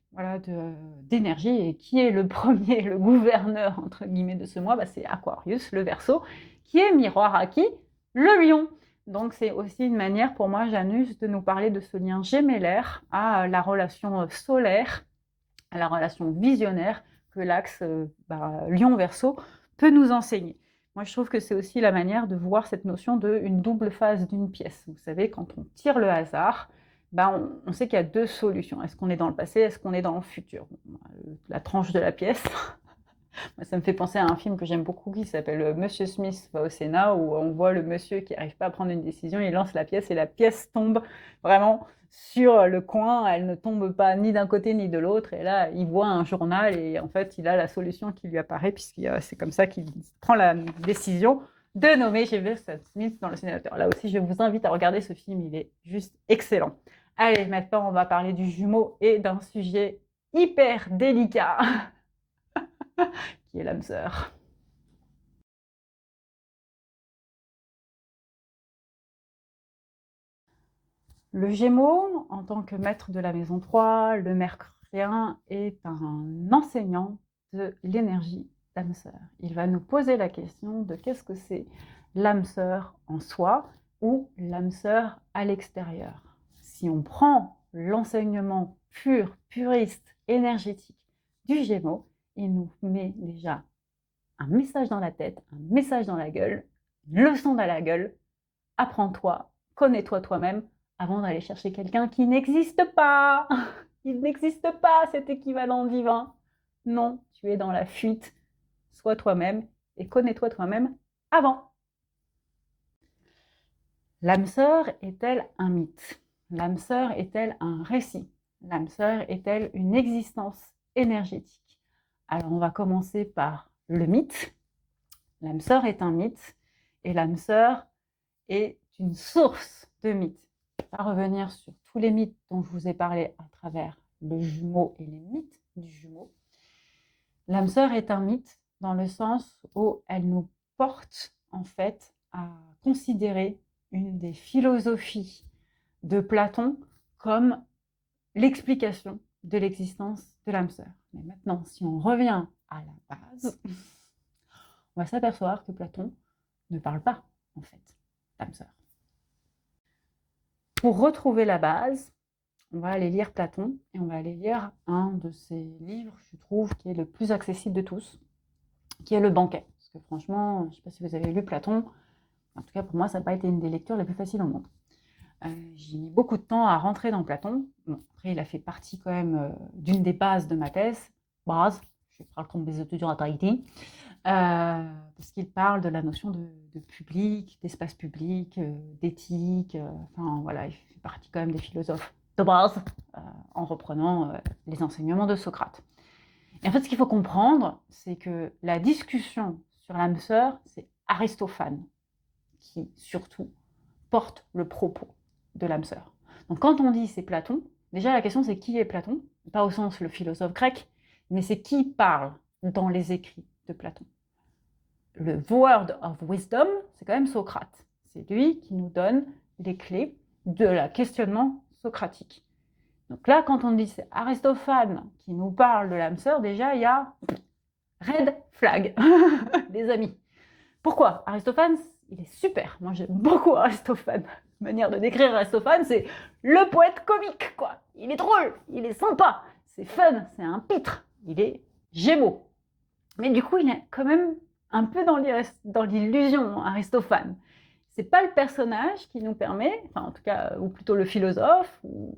d'énergie. Et qui est le premier, le gouverneur, entre guillemets, de ce mois? C'est Aquarius, le Verseau, qui est miroir à qui? Le lion. Donc c'est aussi une manière pour moi, Janus, de nous parler de ce lien gémellaire à la relation solaire, à la relation visionnaire que l'axe Lion-Verseau peut nous enseigner. Moi, je trouve que c'est aussi la manière de voir cette notion d'une double face d'une pièce. Vous savez, quand on tire le hasard, on sait qu'il y a deux solutions. Est-ce qu'on est dans le passé? Est-ce qu'on est dans le futur? La tranche de la pièce. Moi, ça me fait penser à un film que j'aime beaucoup qui s'appelle Monsieur Smith va au Sénat, où on voit le monsieur qui n'arrive pas à prendre une décision, il lance la pièce et la pièce tombe vraiment sur le coin, elle ne tombe pas ni d'un côté ni de l'autre, et là il voit un journal et en fait il a la solution qui lui apparaît, puisque c'est comme ça qu'il prend la décision de nommer J.B. Smith dans le sénateur. Là aussi je vous invite à regarder ce film, il est juste excellent. Allez, maintenant on va parler du jumeau et d'un sujet hyper délicat qui est l'âme sœur. Le Gémeaux, en tant que maître de la maison 3, le mercurien, est un enseignant de l'énergie d'âme sœur. Il va nous poser la question de qu'est-ce que c'est l'âme sœur en soi ou l'âme sœur à l'extérieur. Si on prend l'enseignement pur, puriste, énergétique du Gémeaux, il nous met déjà un message dans la tête, un message dans la gueule, une leçon dans la gueule. Apprends-toi, connais-toi toi-même avant d'aller chercher quelqu'un qui n'existe pas. Il n'existe pas cet équivalent divin. Non, tu es dans la fuite. Sois toi-même et connais-toi toi-même avant. L'âme sœur est-elle un mythe? L'âme sœur est-elle un récit? L'âme sœur est-elle une existence énergétique? Alors on va commencer par le mythe. L'âme sœur est un mythe et l'âme sœur est une source de mythes. Je ne vais pas revenir sur tous les mythes dont je vous ai parlé à travers le jumeau et les mythes du jumeau. L'âme sœur est un mythe dans le sens où elle nous porte en fait à considérer une des philosophies de Platon comme l'explication de l'existence de l'âme sœur. Mais maintenant, si on revient à la base, on va s'apercevoir que Platon ne parle pas en fait d'âme sœur. Pour retrouver la base, on va aller lire Platon et on va aller lire un de ses livres, je trouve, qui est le plus accessible de tous, qui est Le Banquet. Parce que franchement, je ne sais pas si vous avez lu Platon, en tout cas pour moi, ça n'a pas été une des lectures les plus faciles au monde. J'ai mis beaucoup de temps à rentrer dans Platon. Bon, après, il a fait partie quand même d'une des bases de ma thèse. Je parle comme des étudiants à Tahiti, parce qu'il parle de la notion de public, d'espace public, d'éthique. Enfin, voilà, il fait partie quand même des philosophes de base, en reprenant les enseignements de Socrate. Et en fait, ce qu'il faut comprendre, c'est que la discussion sur l'âme sœur, c'est Aristophane qui, surtout, porte le propos de l'âme sœur. Donc quand on dit c'est Platon, déjà la question c'est qui est Platon, pas au sens le philosophe grec, mais c'est qui parle dans les écrits de Platon. Le word of wisdom, c'est quand même Socrate. C'est lui qui nous donne les clés de la questionnement socratique. Donc là, quand on dit c'est Aristophane qui nous parle de l'âme sœur, déjà il y a red flag, les amis. Pourquoi? Aristophane, il est super. Moi, j'aime beaucoup Aristophane. La manière de décrire Aristophane, c'est le poète comique, quoi. Il est drôle, il est sympa, c'est fun, c'est un pitre, il est Gémeaux. Mais du coup, il est quand même un peu dans l'illusion, Aristophane. C'est pas le personnage qui nous permet, enfin en tout cas, ou plutôt le philosophe, ou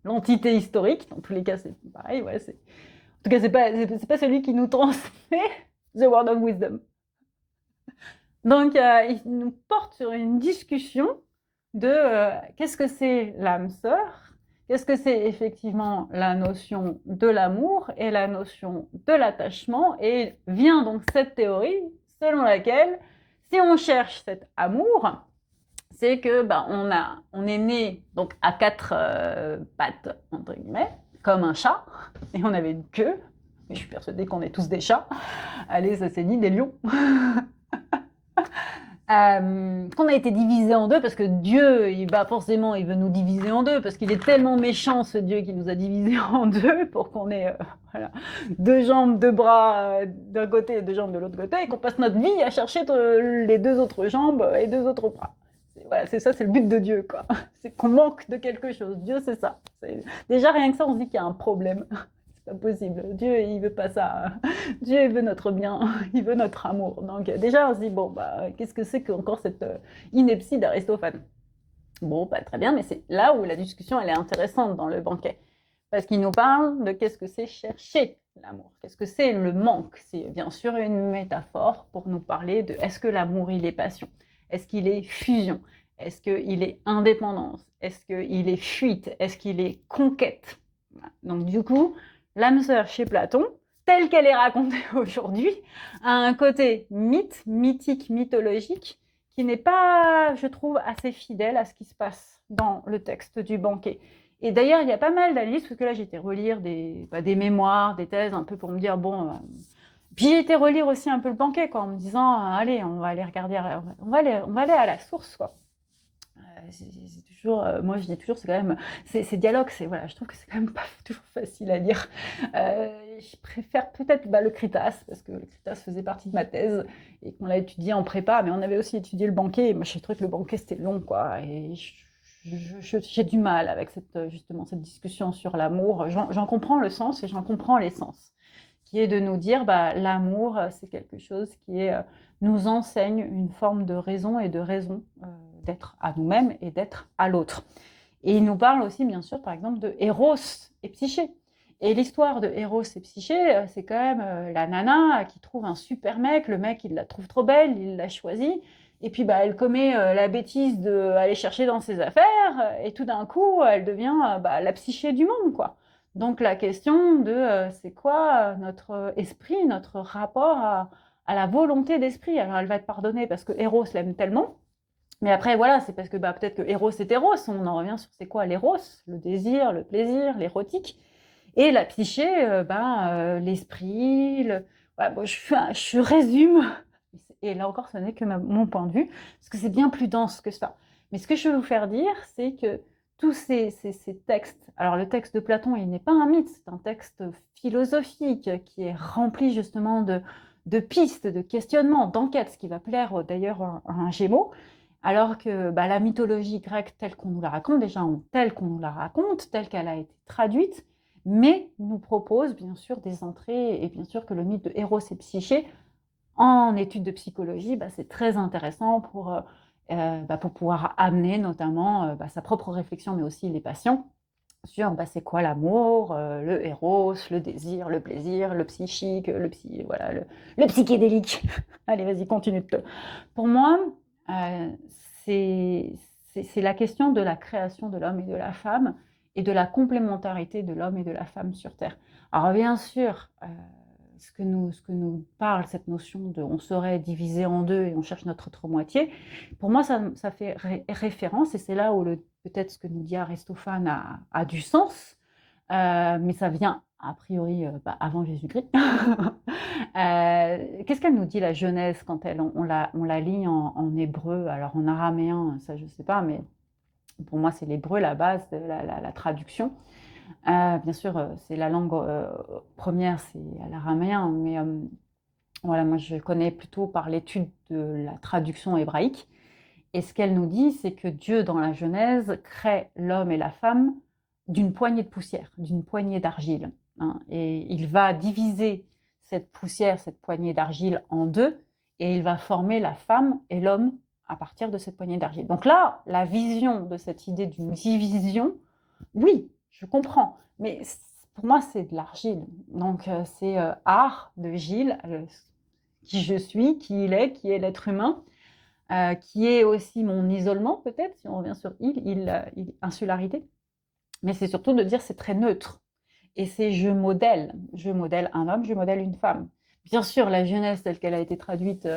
l'entité historique, dans tous les cas, c'est pareil, ouais, en tout cas, c'est pas celui qui nous transmet the word of wisdom. Donc, il nous porte sur une discussion de qu'est-ce que c'est l'âme sœur, qu'est-ce que c'est effectivement la notion de l'amour et la notion de l'attachement, et vient donc cette théorie selon laquelle si on cherche cet amour, c'est que on est né donc à quatre pattes entre guillemets, comme un chat, et on avait une queue. Mais je suis persuadée qu'on est tous des chats. Allez, ça s'est dit des lions. Qu'on a été divisé en deux, parce que Dieu, forcément, il veut nous diviser en deux, parce qu'il est tellement méchant, ce Dieu, qui nous a divisés en deux, pour qu'on ait voilà, deux jambes, deux bras d'un côté et deux jambes de l'autre côté, et qu'on passe notre vie à chercher les deux autres jambes et deux autres bras. Voilà, c'est ça, c'est le but de Dieu, quoi. C'est qu'on manque de quelque chose. Dieu, c'est ça. Déjà, rien que ça, on se dit qu'il y a un problème. C'est pas possible. Dieu, il veut pas ça. Dieu, il veut notre bien. Il veut notre amour. Donc, déjà, on se dit, bon, qu'est-ce que c'est qu'encore cette ineptie d'Aristophane? Bon, très bien, mais c'est là où la discussion, elle est intéressante dans Le Banquet. Parce qu'il nous parle de qu'est-ce que c'est chercher l'amour. Qu'est-ce que c'est le manque? C'est bien sûr une métaphore pour nous parler de est-ce que l'amour, il est passion? Est-ce qu'il est fusion? Est-ce qu'il est indépendance? Est-ce qu'il est fuite? Est-ce qu'il est conquête? Donc du coup, l'âme sœur chez Platon, telle qu'elle est racontée aujourd'hui, a un côté mythique, mythologique, qui n'est pas, je trouve, assez fidèle à ce qui se passe dans le texte du Banquet. Et d'ailleurs, il y a pas mal d'analyses, parce que là, j'ai été relire des mémoires, des thèses, un peu pour me dire, bon... Puis j'ai été relire aussi un peu Le Banquet, quoi, en me disant, allez, on va aller regarder, on va aller à la source, quoi. C'est toujours, moi je dis toujours, c'est quand même, ces dialogues, voilà, je trouve que c'est quand même pas toujours facile à lire. Je préfère peut-être le Critas, parce que le Critas faisait partie de ma thèse, et qu'on l'a étudié en prépa, mais on avait aussi étudié Le Banquet, et moi j'ai trouvé que Le Banquet c'était long, quoi, et j'ai du mal avec justement cette discussion sur l'amour. J'en comprends le sens et j'en comprends l'essence, qui est de nous dire, l'amour, c'est quelque chose qui nous enseigne une forme de raison et de raison d'être à nous-mêmes et d'être à l'autre. Et il nous parle aussi, bien sûr, par exemple, de Eros et Psyché. Et l'histoire de Eros et Psyché, c'est quand même la nana qui trouve un super mec, le mec, il la trouve trop belle, il l'a choisie, et puis elle commet la bêtise d'aller chercher dans ses affaires, et tout d'un coup, elle devient la psyché du monde, quoi. Donc la question de c'est quoi notre esprit, notre rapport à la volonté d'esprit. Alors elle va être pardonnée parce que Eros l'aime tellement, mais après voilà, c'est parce que peut-être que Eros est Eros, on en revient sur c'est quoi l'Eros, le désir, le plaisir, l'érotique. Et la psyché, l'esprit, ouais, bon, je résume, et là encore, ce n'est que mon point de vue, parce que c'est bien plus dense que ça. Mais ce que je veux vous faire dire, c'est que tous ces textes, alors le texte de Platon, il n'est pas un mythe, c'est un texte philosophique qui est rempli justement de pistes, de questionnements, d'enquêtes, ce qui va plaire d'ailleurs à un Gémeaux, alors que la mythologie grecque telle qu'on nous la raconte, telle qu'on nous la raconte, telle qu'elle a été traduite, mais nous propose bien sûr des entrées, et bien sûr que le mythe de Héros et Psyché, en études de psychologie, c'est très intéressant pour pouvoir amener notamment sa propre réflexion, mais aussi les patients, sur c'est quoi l'amour, le héros, le désir, le plaisir, le psychique, le psychédélique. Allez, vas-y, continue. Pour moi, c'est la question de la création de l'homme et de la femme, et de la complémentarité de l'homme et de la femme sur Terre. Alors bien sûr, ce que nous parle cette notion de on serait divisé en deux et on cherche notre autre moitié, pour moi ça fait référence, et c'est là où peut-être ce que nous dit Aristophane a du sens, mais ça vient a priori avant Jésus-Christ. Qu'est-ce qu'elle nous dit la Genèse quand on la lit en hébreu, alors en araméen, ça je ne sais pas, mais pour moi c'est l'hébreu la base de la traduction. Bien sûr, c'est la langue première, c'est l'araméen, mais voilà, moi je connais plutôt par l'étude de la traduction hébraïque. Et ce qu'elle nous dit, c'est que Dieu, dans la Genèse, crée l'homme et la femme d'une poignée de poussière, d'une poignée d'argile. Hein, et il va diviser cette poussière, cette poignée d'argile en deux, et il va former la femme et l'homme à partir de cette poignée d'argile. Donc là, la vision de cette idée d'une division, oui, je comprends, mais pour moi, c'est de l'argile. Donc c'est art de Gilles, qui je suis, qui il est, qui est l'être humain, qui est aussi mon isolement peut-être, si on revient sur insularité, mais c'est surtout de dire c'est très neutre, et c'est je modèle un homme, je modèle une femme. Bien sûr, la Genèse telle qu'elle a été traduite,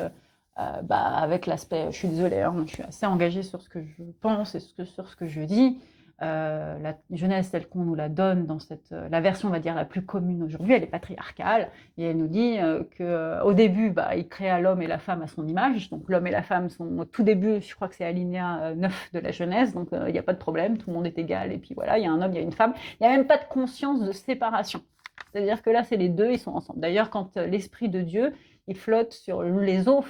avec l'aspect, je suis désolée, hein, je suis assez engagée sur ce que je pense et sur ce que je dis. La Genèse telle qu'on nous la donne dans la version, on va dire, la plus commune aujourd'hui, elle est patriarcale, et elle nous dit qu'au début, il créa l'homme et la femme à son image, donc l'homme et la femme sont au tout début, je crois que c'est alinéa 9 de la Genèse, donc il n'y a pas de problème, tout le monde est égal, et puis voilà, il y a un homme, il y a une femme, il n'y a même pas de conscience de séparation. C'est-à-dire que là, c'est les deux, ils sont ensemble. D'ailleurs, quand l'Esprit de Dieu, il flotte sur les eaux,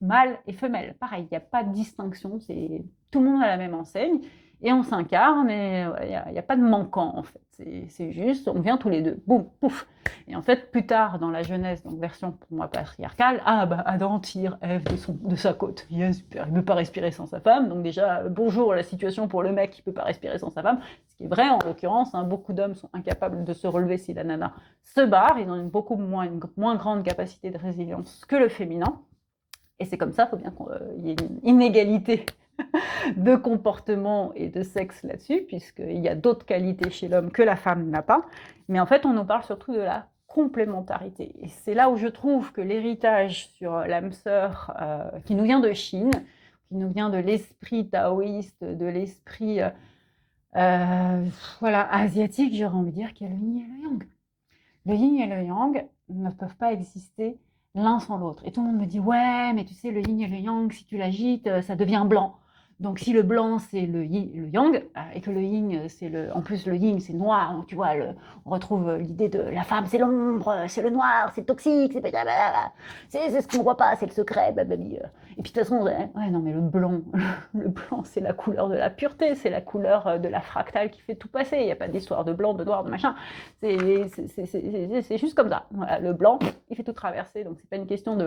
mâle et femelle, pareil, il n'y a pas de distinction, c'est tout le monde a la même enseigne, et on s'incarne, et il n'y a pas de manquant en fait, c'est juste, on vient tous les deux, boum, pouf. Et en fait, plus tard dans la Genèse, donc version pour moi patriarcale, Adam tire Ève de sa côte, yeah, super, il ne peut pas respirer sans sa femme, donc déjà, bonjour la situation pour le mec qui ne peut pas respirer sans sa femme, ce qui est vrai en l'occurrence, hein, beaucoup d'hommes sont incapables de se relever si la nana se barre, ils ont une moins grande capacité de résilience que le féminin, et c'est comme ça, il faut bien qu'il y ait une inégalité de comportement et de sexe là-dessus, puisqu'il y a d'autres qualités chez l'homme que la femme n'a pas. Mais en fait, on nous parle surtout de la complémentarité. Et c'est là où je trouve que l'héritage sur l'âme sœur, qui nous vient de Chine, qui nous vient de l'esprit taoïste, de l'esprit asiatique, j'aurais envie de dire qu'il y a le yin et le yang. Le yin et le yang ne peuvent pas exister l'un sans l'autre. Et tout le monde me dit, ouais, mais tu sais, le yin et le yang, si tu l'agites, ça devient blanc. Donc si le blanc c'est le yang, et que le yin c'est en plus le yin c'est noir, donc tu vois, on retrouve l'idée de la femme c'est l'ombre, c'est le noir, c'est toxique, c'est ce qu'on voit pas, c'est le secret, blablabla. Et puis de toute façon, ouais, non mais le blanc c'est la couleur de la pureté, c'est la couleur de la fractale qui fait tout passer, il n'y a pas d'histoire de blanc, de noir, de machin, c'est juste comme ça. Voilà, le blanc, il fait tout traverser, donc c'est pas une question de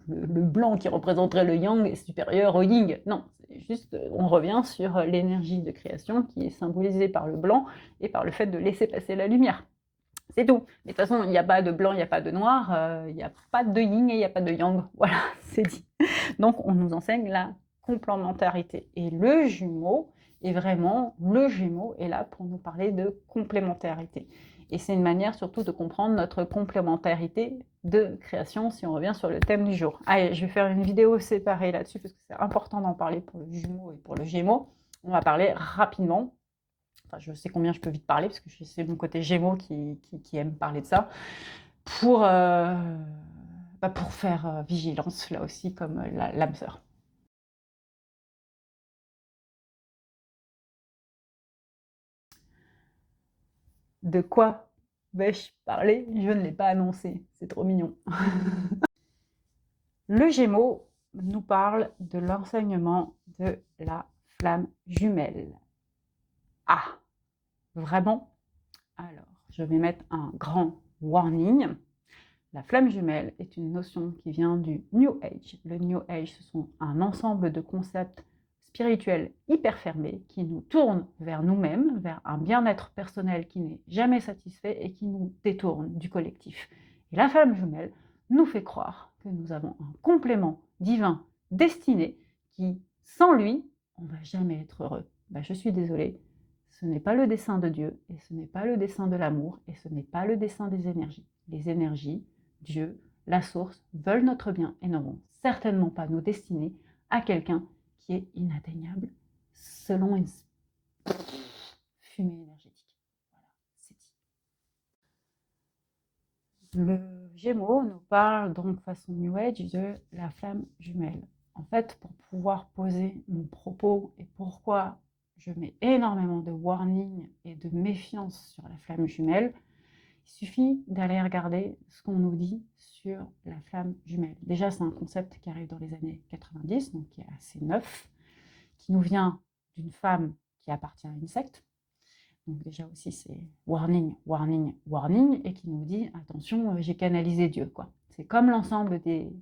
le blanc qui représenterait le yang est supérieur au yin. Non, c'est juste, on revient sur l'énergie de création qui est symbolisée par le blanc et par le fait de laisser passer la lumière. C'est tout. Mais de toute façon, il n'y a pas de blanc, il n'y a pas de noir, il n'y a pas de yin et il n'y a pas de yang. Voilà, c'est dit. Donc, on nous enseigne la complémentarité. Et le jumeau est là pour nous parler de complémentarité. Et c'est une manière surtout de comprendre notre complémentarité de création, si on revient sur le thème du jour. Allez, je vais faire une vidéo séparée là-dessus, parce que c'est important d'en parler pour le jumeau et pour le gémeaux. On va parler rapidement enfin, je sais combien je peux vite parler, parce que c'est mon côté Gémeaux qui aime parler de ça, pour faire vigilance, là aussi, comme l'âme sœur. De quoi vais-je parler? Je ne l'ai pas annoncé, c'est trop mignon. Le Gémeaux nous parle de l'enseignement de la flamme jumelle. Ah, vraiment? Alors, je vais mettre un grand warning. La flamme jumelle est une notion qui vient du New Age. Le New Age, ce sont un ensemble de concepts spirituels hyper fermés qui nous tournent vers nous-mêmes, vers un bien-être personnel qui n'est jamais satisfait et qui nous détourne du collectif. Et la flamme jumelle nous fait croire que nous avons un complément divin destiné qui, sans lui, on ne va jamais être heureux. Ben, je suis désolée, ce n'est pas le dessein de Dieu, et ce n'est pas le dessein de l'amour, et ce n'est pas le dessein des énergies. Les énergies, Dieu, la source, veulent notre bien et n'auront certainement pas nous destiner à quelqu'un qui est inatteignable selon une fumée énergétique. Voilà, c'est dit. Le Gémeaux nous parle donc façon New Age de la flamme jumelle. En fait, pour pouvoir poser mon propos et pourquoi je mets énormément de warning et de méfiance sur la flamme jumelle, il suffit d'aller regarder ce qu'on nous dit sur la flamme jumelle. Déjà, c'est un concept qui arrive dans les années 90, donc qui est assez neuf, qui nous vient d'une femme qui appartient à une secte. Donc déjà aussi, c'est warning, warning, warning, et qui nous dit, attention, j'ai canalisé Dieu, quoi. C'est comme l'ensemble des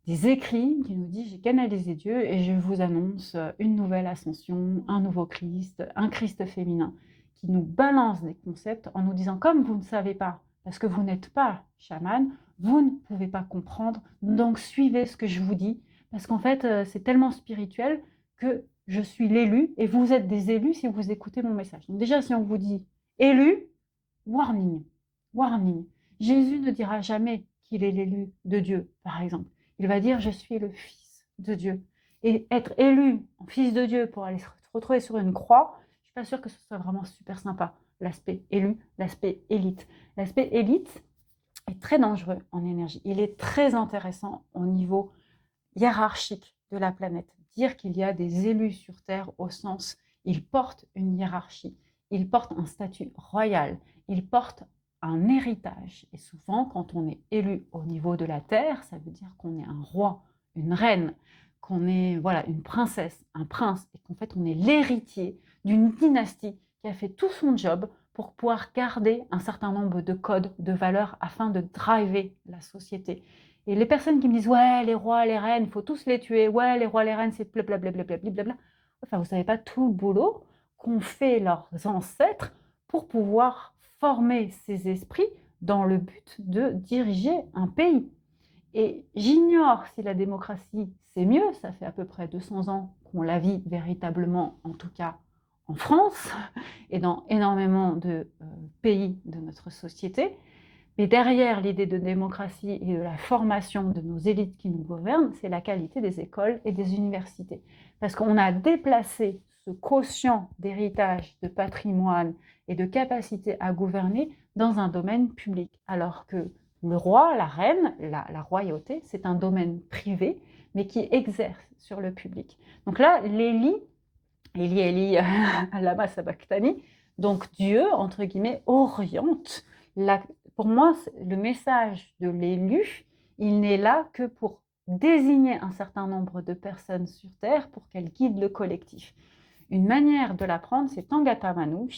écrits qui nous dit, j'ai canalisé Dieu et je vous annonce une nouvelle ascension, un nouveau Christ, un Christ féminin, qui nous balance des concepts en nous disant, comme vous ne savez pas, parce que vous n'êtes pas chaman, vous ne pouvez pas comprendre, donc suivez ce que je vous dis, parce qu'en fait, c'est tellement spirituel que je suis l'élu, et vous êtes des élus si vous écoutez mon message. Donc déjà, si on vous dit élu, warning, warning. Jésus ne dira jamais qu'il est l'élu de Dieu, par exemple. Il va dire, je suis le Fils de Dieu. Et être élu en Fils de Dieu pour aller se retrouver sur une croix, je ne suis pas sûre que ce soit vraiment super sympa. L'aspect élu, l'aspect élite. L'aspect élite est très dangereux en énergie. Il est très intéressant au niveau hiérarchique de la planète. Dire qu'il y a des élus sur Terre au sens, ils portent une hiérarchie, ils portent un statut royal, ils portent un héritage. Et souvent, quand on est élu au niveau de la Terre, ça veut dire qu'on est un roi, une reine, qu'on est voilà, une princesse, un prince, et qu'en fait, on est l'héritier d'une dynastie qui a fait tout son job pour pouvoir garder un certain nombre de codes, de valeurs, afin de driver la société. Et les personnes qui me disent « Ouais, les rois, les reines, il faut tous les tuer. Ouais, les rois, les reines, c'est blablabla. » Enfin, vous ne savez pas tout le boulot qu'ont fait leurs ancêtres pour pouvoir former ces esprits dans le but de diriger un pays. Et j'ignore si la démocratie, c'est mieux. Ça fait à peu près 200 ans qu'on la vit véritablement, en tout cas en France et dans énormément de pays de notre société. Mais derrière l'idée de démocratie et de la formation de nos élites qui nous gouvernent, c'est la qualité des écoles et des universités. Parce qu'on a déplacé ce quotient d'héritage, de patrimoine et de capacité à gouverner dans un domaine public. Alors que le roi, la reine, la royauté, c'est un domaine privé, mais qui exerce sur le public. Donc là, Eli, lama sabachthani, donc Dieu, entre guillemets, oriente pour moi, le message de l'élu, il n'est là que pour désigner un certain nombre de personnes sur Terre pour qu'elles guident le collectif. Une manière de l'apprendre, c'est Tangata Manu,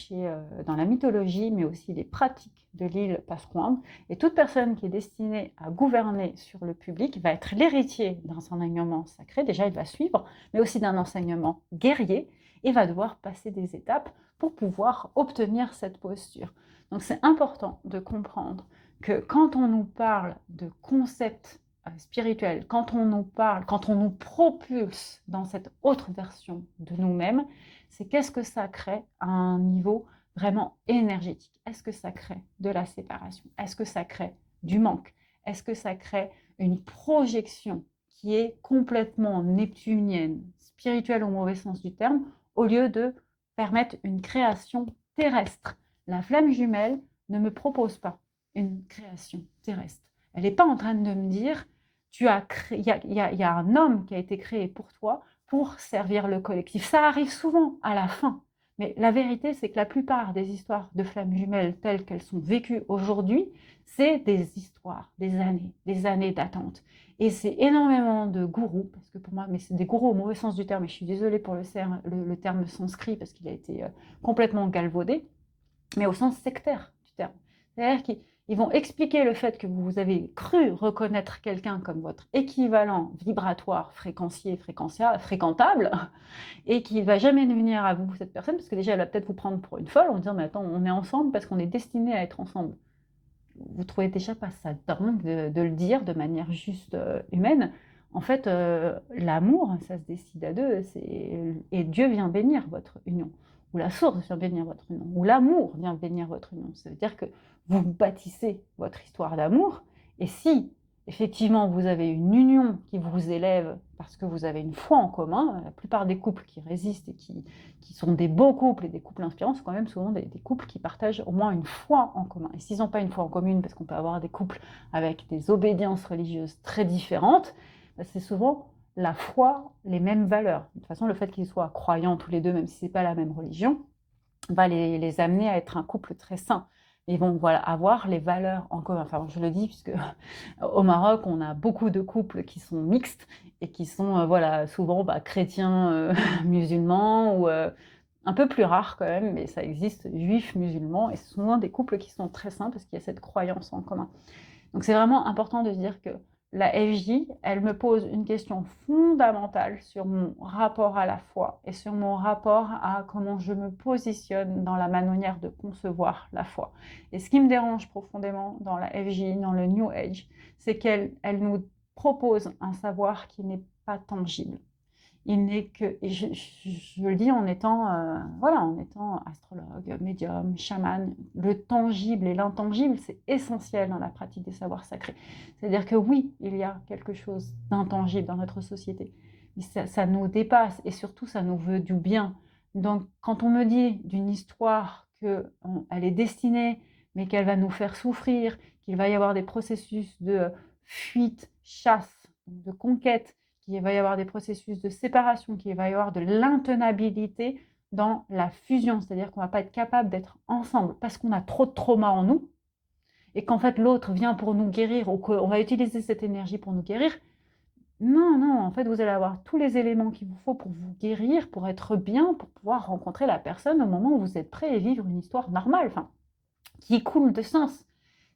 dans la mythologie, mais aussi les pratiques de l'île Pasquan. Et toute personne qui est destinée à gouverner sur le public va être l'héritier d'un enseignement sacré, déjà il va suivre, mais aussi d'un enseignement guerrier, et va devoir passer des étapes pour pouvoir obtenir cette posture. Donc c'est important de comprendre que quand on nous parle de concepts spirituels, quand on nous propulse dans cette autre version de nous-mêmes, c'est qu'est-ce que ça crée à un niveau vraiment énergétique? Est-ce que ça crée de la séparation? Est-ce que ça crée du manque? Est-ce que ça crée une projection qui est complètement neptunienne, spirituelle au mauvais sens du terme, au lieu de permettre une création terrestre. La flamme jumelle ne me propose pas une création terrestre. Elle n'est pas en train de me dire, il y a un homme qui a été créé pour toi pour servir le collectif. Ça arrive souvent à la fin. Mais la vérité, c'est que la plupart des histoires de flammes jumelles telles qu'elles sont vécues aujourd'hui, c'est des histoires, des années d'attente. Et c'est énormément de gourous, parce que pour moi, mais c'est des gourous au mauvais sens du terme, et je suis désolée pour le terme sanskrit, parce qu'il a été complètement galvaudé, mais au sens sectaire du terme. C'est-à-dire qu'ils vont expliquer le fait que vous avez cru reconnaître quelqu'un comme votre équivalent vibratoire, fréquentiel, fréquentable, et qu'il ne va jamais venir à vous, cette personne, parce que déjà, elle va peut-être vous prendre pour une folle en disant, mais attends, on est ensemble parce qu'on est destiné à être ensemble. Vous trouvez déjà pas ça dingue de le dire de manière juste humaine? En fait, l'amour, ça se décide à deux, et Dieu vient bénir votre union, ou la source vient bénir votre union, ou l'amour vient bénir votre union. Ça veut dire que vous bâtissez votre histoire d'amour, et si effectivement vous avez une union qui vous élève parce que vous avez une foi en commun, la plupart des couples qui résistent et qui sont des beaux couples et des couples inspirants, sont quand même souvent des couples qui partagent au moins une foi en commun. Et s'ils n'ont pas une foi en commune, parce qu'on peut avoir des couples avec des obédiences religieuses très différentes, c'est souvent la foi, les mêmes valeurs. De toute façon, le fait qu'ils soient croyants tous les deux, même si ce n'est pas la même religion, va les amener à être un couple très sain. Ils vont avoir les valeurs en commun. Enfin, je le dis puisque au Maroc, on a beaucoup de couples qui sont mixtes et qui sont souvent chrétiens, musulmans, ou un peu plus rares quand même, mais ça existe, juifs, musulmans, et ce sont souvent des couples qui sont très sains parce qu'il y a cette croyance en commun. Donc c'est vraiment important de se dire que la FJ, elle me pose une question fondamentale sur mon rapport à la foi et sur mon rapport à comment je me positionne dans la manière de concevoir la foi. Et ce qui me dérange profondément dans la FJ, dans le New Age, c'est qu'elle nous propose un savoir qui n'est pas tangible. Il n'est que, et je le dis en étant astrologue, médium, chaman, le tangible et l'intangible, c'est essentiel dans la pratique des savoirs sacrés. C'est-à-dire que oui, il y a quelque chose d'intangible dans notre société, mais ça nous dépasse et surtout ça nous veut du bien. Donc quand on me dit d'une histoire qu'elle est destinée, mais qu'elle va nous faire souffrir, qu'il va y avoir des processus de fuite, chasse, de conquête, qu'il va y avoir des processus de séparation, qu'il va y avoir de l'intenabilité dans la fusion, c'est-à-dire qu'on ne va pas être capable d'être ensemble parce qu'on a trop de trauma en nous, et qu'en fait l'autre vient pour nous guérir, ou qu'on va utiliser cette énergie pour nous guérir. Non, non, en fait vous allez avoir tous les éléments qu'il vous faut pour vous guérir, pour être bien, pour pouvoir rencontrer la personne au moment où vous êtes prêt et vivre une histoire normale, qui coule de sens.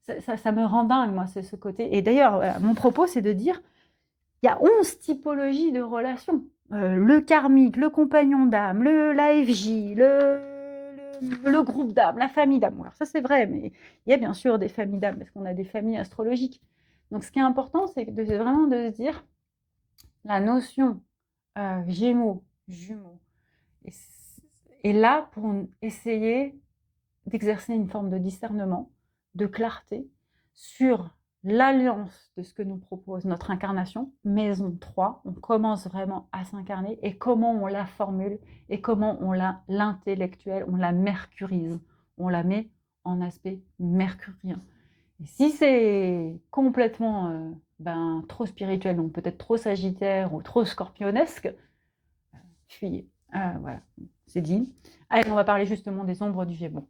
Ça me rend dingue, moi, c'est ce côté. Et d'ailleurs, mon propos, c'est de dire, il y a 11 typologies de relations. Le karmique, le compagnon d'âme, l'AFJ, le groupe d'âme, la famille d'âme. Alors ça, c'est vrai, mais il y a bien sûr des familles d'âme, parce qu'on a des familles astrologiques. Donc, ce qui est important, c'est vraiment de se dire la notion Gémeaux, jumeaux, est là pour essayer d'exercer une forme de discernement, de clarté sur l'alliance de ce que nous propose notre incarnation, maison 3, on commence vraiment à s'incarner, et comment on la formule, et comment on l'intellectuelle, on la mercurise, on la met en aspect mercurien. Et si c'est complètement trop spirituel, donc peut-être trop sagittaire ou trop scorpionesque, fuyez. Voilà, c'est dit. Allez, on va parler justement des ombres du Gémeaux.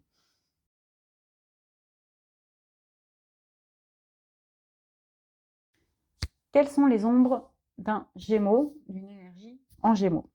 Quelles sont les ombres d'un Gémeaux, d'une énergie en Gémeaux?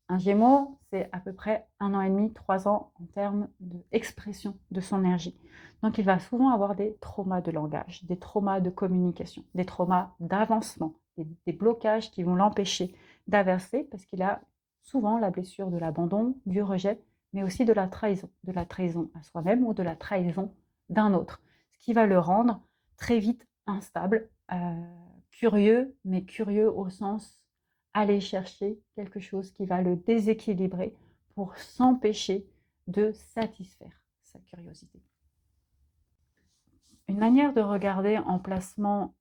Un Gémeaux, c'est à peu près 1 an et demi, 3 ans en termes d'expression de son énergie. Donc il va souvent avoir des traumas de langage, des traumas de communication, des traumas d'avancement, des blocages qui vont l'empêcher d'avancer parce qu'il a souvent la blessure de l'abandon, du rejet, mais aussi de la trahison à soi-même ou de la trahison d'un autre, ce qui va le rendre très vite instable, curieux, mais curieux au sens aller chercher quelque chose qui va le déséquilibrer pour s'empêcher de satisfaire sa curiosité. Une manière de regarder en placement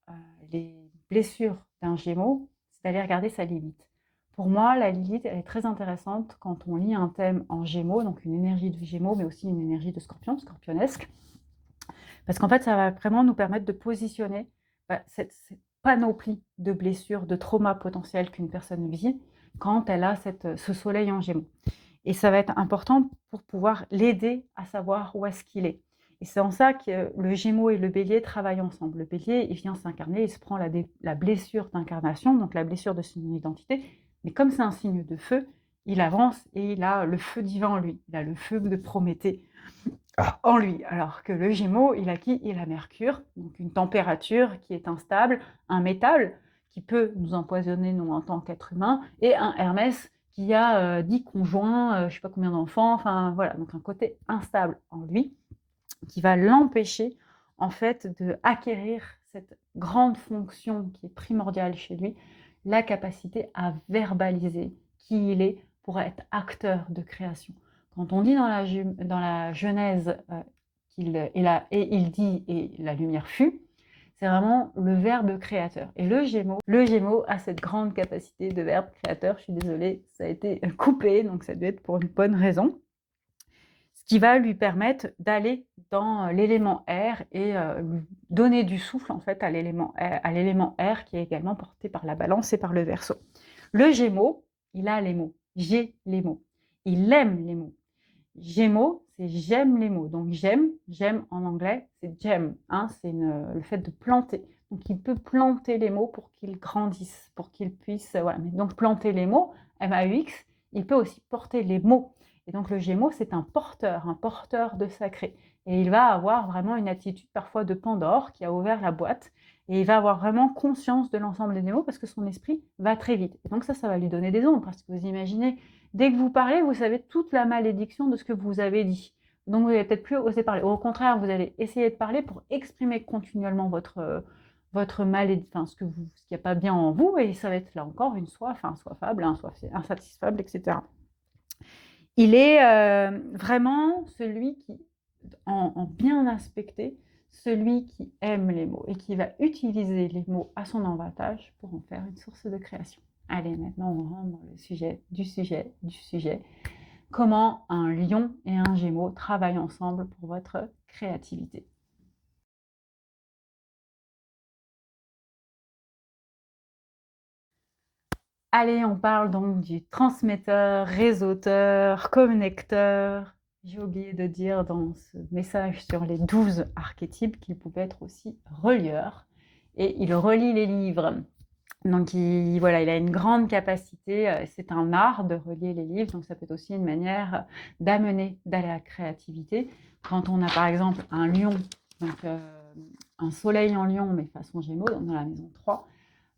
les blessures d'un Gémeaux, c'est d'aller regarder sa limite. Pour moi, la Lilith, elle est très intéressante quand on lit un thème en Gémeaux, donc une énergie de Gémeaux, mais aussi une énergie de Scorpion, scorpionesque. Parce qu'en fait, ça va vraiment nous permettre de positionner cette panoplie de blessures, de traumas potentiels qu'une personne vit quand elle a ce soleil en Gémeaux. Et ça va être important pour pouvoir l'aider à savoir où est-ce qu'il est. Et c'est en ça que le Gémeaux et le Bélier travaillent ensemble. Le Bélier, il vient s'incarner, il se prend la blessure d'incarnation, donc la blessure de son identité. Mais comme c'est un signe de feu, il avance et il a le feu divin en lui. Il a le feu de Prométhée en lui. Alors que le Gémeaux, il a qui? Il a Mercure, donc une température qui est instable, un métal qui peut nous empoisonner, nous, en tant qu'être humain, et un Hermès qui a 10 conjoints, je ne sais pas combien d'enfants, enfin voilà, donc un côté instable en lui qui va l'empêcher en fait de acquérir cette grande fonction qui est primordiale chez lui, la capacité à verbaliser qui il est pour être acteur de création. Quand on dit dans la Genèse qu'il et il dit et la lumière fut, c'est vraiment le verbe créateur. Et le Gémeaux a cette grande capacité de verbe créateur. Je suis désolée, ça a été coupé, donc ça doit être pour une bonne raison. Ce qui va lui permettre d'aller dans l'élément air et lui donner du souffle en fait à l'élément air qui est également porté par la balance et par le Verseau. Le Gémeaux, il a les mots. J'ai les mots. Il aime les mots. Gémeaux, c'est j'aime les mots. Donc j'aime en anglais, c'est gem. Hein, c'est le fait de planter. Donc il peut planter les mots pour qu'ils grandissent, pour qu'ils puissent. Voilà. Mais donc planter les mots, M-A-U-X, il peut aussi porter les mots. Et donc le Gémeaux, c'est un porteur de sacré. Et il va avoir vraiment une attitude parfois de Pandore qui a ouvert la boîte. Et il va avoir vraiment conscience de l'ensemble des mots parce que son esprit va très vite. Et donc ça va lui donner des ondes. Parce que vous imaginez, dès que vous parlez, vous savez toute la malédiction de ce que vous avez dit. Donc vous n'allez peut-être plus oser parler. Au contraire, vous allez essayer de parler pour exprimer continuellement votre malédiction, ce qu'il n'y a pas bien en vous. Et ça va être là encore une soif, insoifable, insatisfable, etc. Il est vraiment celui qui, en bien aspecté, celui qui aime les mots et qui va utiliser les mots à son avantage pour en faire une source de création. Allez, maintenant on rentre dans le sujet du sujet. Comment un lion et un gémeaux travaillent ensemble pour votre créativité. Allez, on parle donc du transmetteur, réseauteur, connecteur. J'ai oublié de dire dans ce message sur les 12 archétypes qu'il pouvait être aussi relieur. Et il relie les livres. Donc il a une grande capacité, c'est un art de relier les livres, donc ça peut être aussi une manière d'amener à la créativité. Quand on a par exemple un lion, donc un soleil en lion, mais façon Gémeaux, donc dans la maison 3,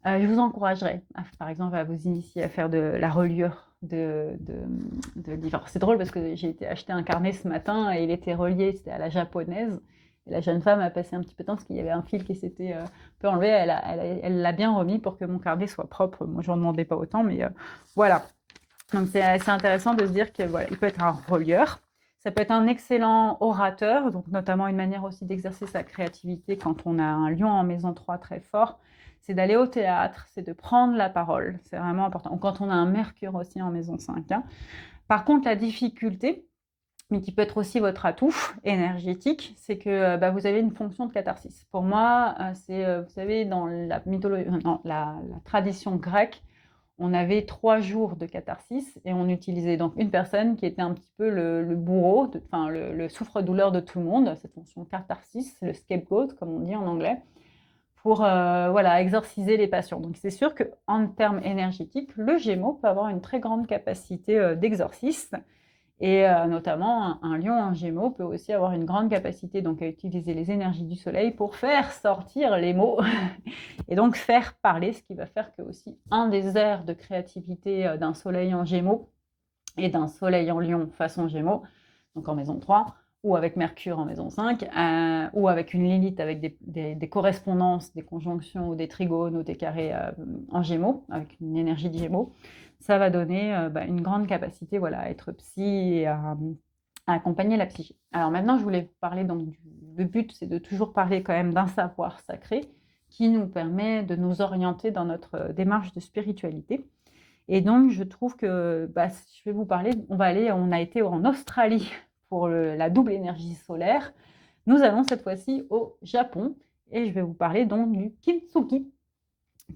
je vous encouragerais, par exemple, à vous initier à faire de la reliure de livres. C'est drôle parce que j'ai été acheter un carnet ce matin et il était relié, c'était à la japonaise. Et la jeune femme a passé un petit peu de temps parce qu'il y avait un fil qui s'était un peu enlevé. Elle l'a bien remis pour que mon carnet soit propre. Moi, je n'en demandais pas autant, mais voilà. Donc, c'est intéressant de se dire qu'il peut être un relieur. Ça peut être un excellent orateur, donc notamment une manière aussi d'exercer sa créativité quand on a un lion en maison 3 très fort. C'est d'aller au théâtre, c'est de prendre la parole. C'est vraiment important. Ou quand on a un Mercure aussi en maison 5. Hein. Par contre, la difficulté, mais qui peut être aussi votre atout énergétique, c'est que vous avez une fonction de catharsis. Pour moi, vous savez, dans la mythologie, la tradition grecque, on avait 3 jours de catharsis et on utilisait donc une personne qui était un petit peu le bourreau, le souffre-douleur de tout le monde, cette fonction catharsis, le scapegoat, comme on dit en anglais, pour exorciser les passions. Donc c'est sûr qu'en termes énergétiques, le Gémeaux peut avoir une très grande capacité d'exorcisme. Et notamment, un lion en Gémeaux peut aussi avoir une grande capacité donc, à utiliser les énergies du soleil pour faire sortir les mots et donc faire parler, ce qui va faire que aussi un des airs de créativité d'un soleil en Gémeaux et d'un soleil en lion façon Gémeaux, donc en maison 3, ou avec Mercure en maison 5, ou avec une Lilith avec des correspondances, des conjonctions ou des trigones ou des carrés en Gémeaux, avec une énergie de Gémeaux, ça va donner une grande capacité à être psy et à accompagner la psyché. Alors maintenant, je voulais vous parler, donc, le but, c'est de toujours parler quand même d'un savoir sacré qui nous permet de nous orienter dans notre démarche de spiritualité. Et donc, je trouve que, je vais vous parler, on a été en Australie pour la double énergie solaire. Nous allons cette fois-ci au Japon et je vais vous parler donc du kintsugi.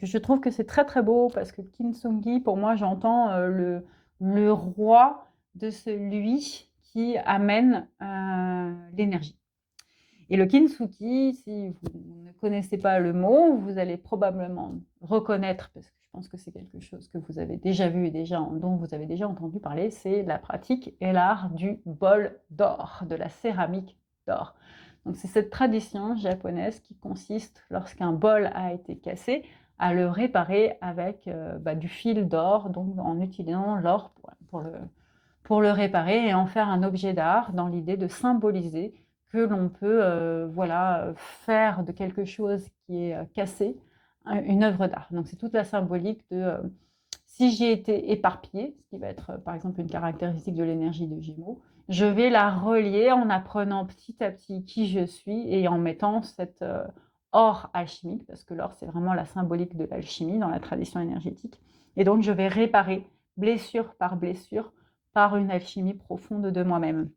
Je trouve que c'est très très beau parce que kintsugi, pour moi, j'entends le roi de celui qui amène l'énergie. Et le kintsugi, si vous ne connaissez pas le mot, vous allez probablement reconnaître, parce que je pense que c'est quelque chose que vous avez déjà vu et dont vous avez déjà entendu parler, c'est la pratique et l'art du bol d'or, de la céramique d'or. Donc c'est cette tradition japonaise qui consiste, lorsqu'un bol a été cassé, à le réparer avec du fil d'or, donc en utilisant l'or pour le réparer et en faire un objet d'art dans l'idée de symboliser que l'on peut faire de quelque chose qui est cassé une œuvre d'art. Donc c'est toute la symbolique de si j'ai été éparpillée, ce qui va être par exemple une caractéristique de l'énergie de Gémeaux, je vais la relier en apprenant petit à petit qui je suis et en mettant cet or alchimique, parce que l'or c'est vraiment la symbolique de l'alchimie dans la tradition énergétique. Et donc je vais réparer blessure par une alchimie profonde de moi-même.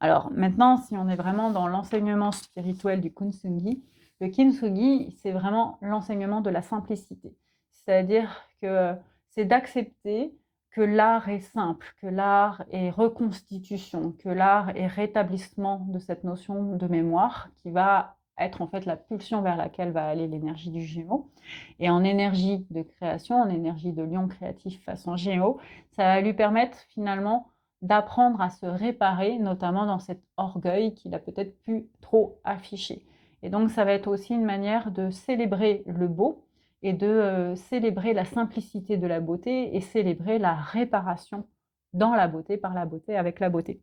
Alors maintenant, si on est vraiment dans l'enseignement spirituel du kintsugi, le kintsugi, c'est vraiment l'enseignement de la simplicité. C'est-à-dire que c'est d'accepter que l'art est simple, que l'art est reconstitution, que l'art est rétablissement de cette notion de mémoire qui va être en fait la pulsion vers laquelle va aller l'énergie du Gémeaux. Et en énergie de création, en énergie de lion créatif façon Gémeaux, ça va lui permettre finalement d'apprendre à se réparer, notamment dans cet orgueil qu'il a peut-être pu trop afficher. Et donc, ça va être aussi une manière de célébrer le beau et de célébrer la simplicité de la beauté et célébrer la réparation dans la beauté, par la beauté, avec la beauté.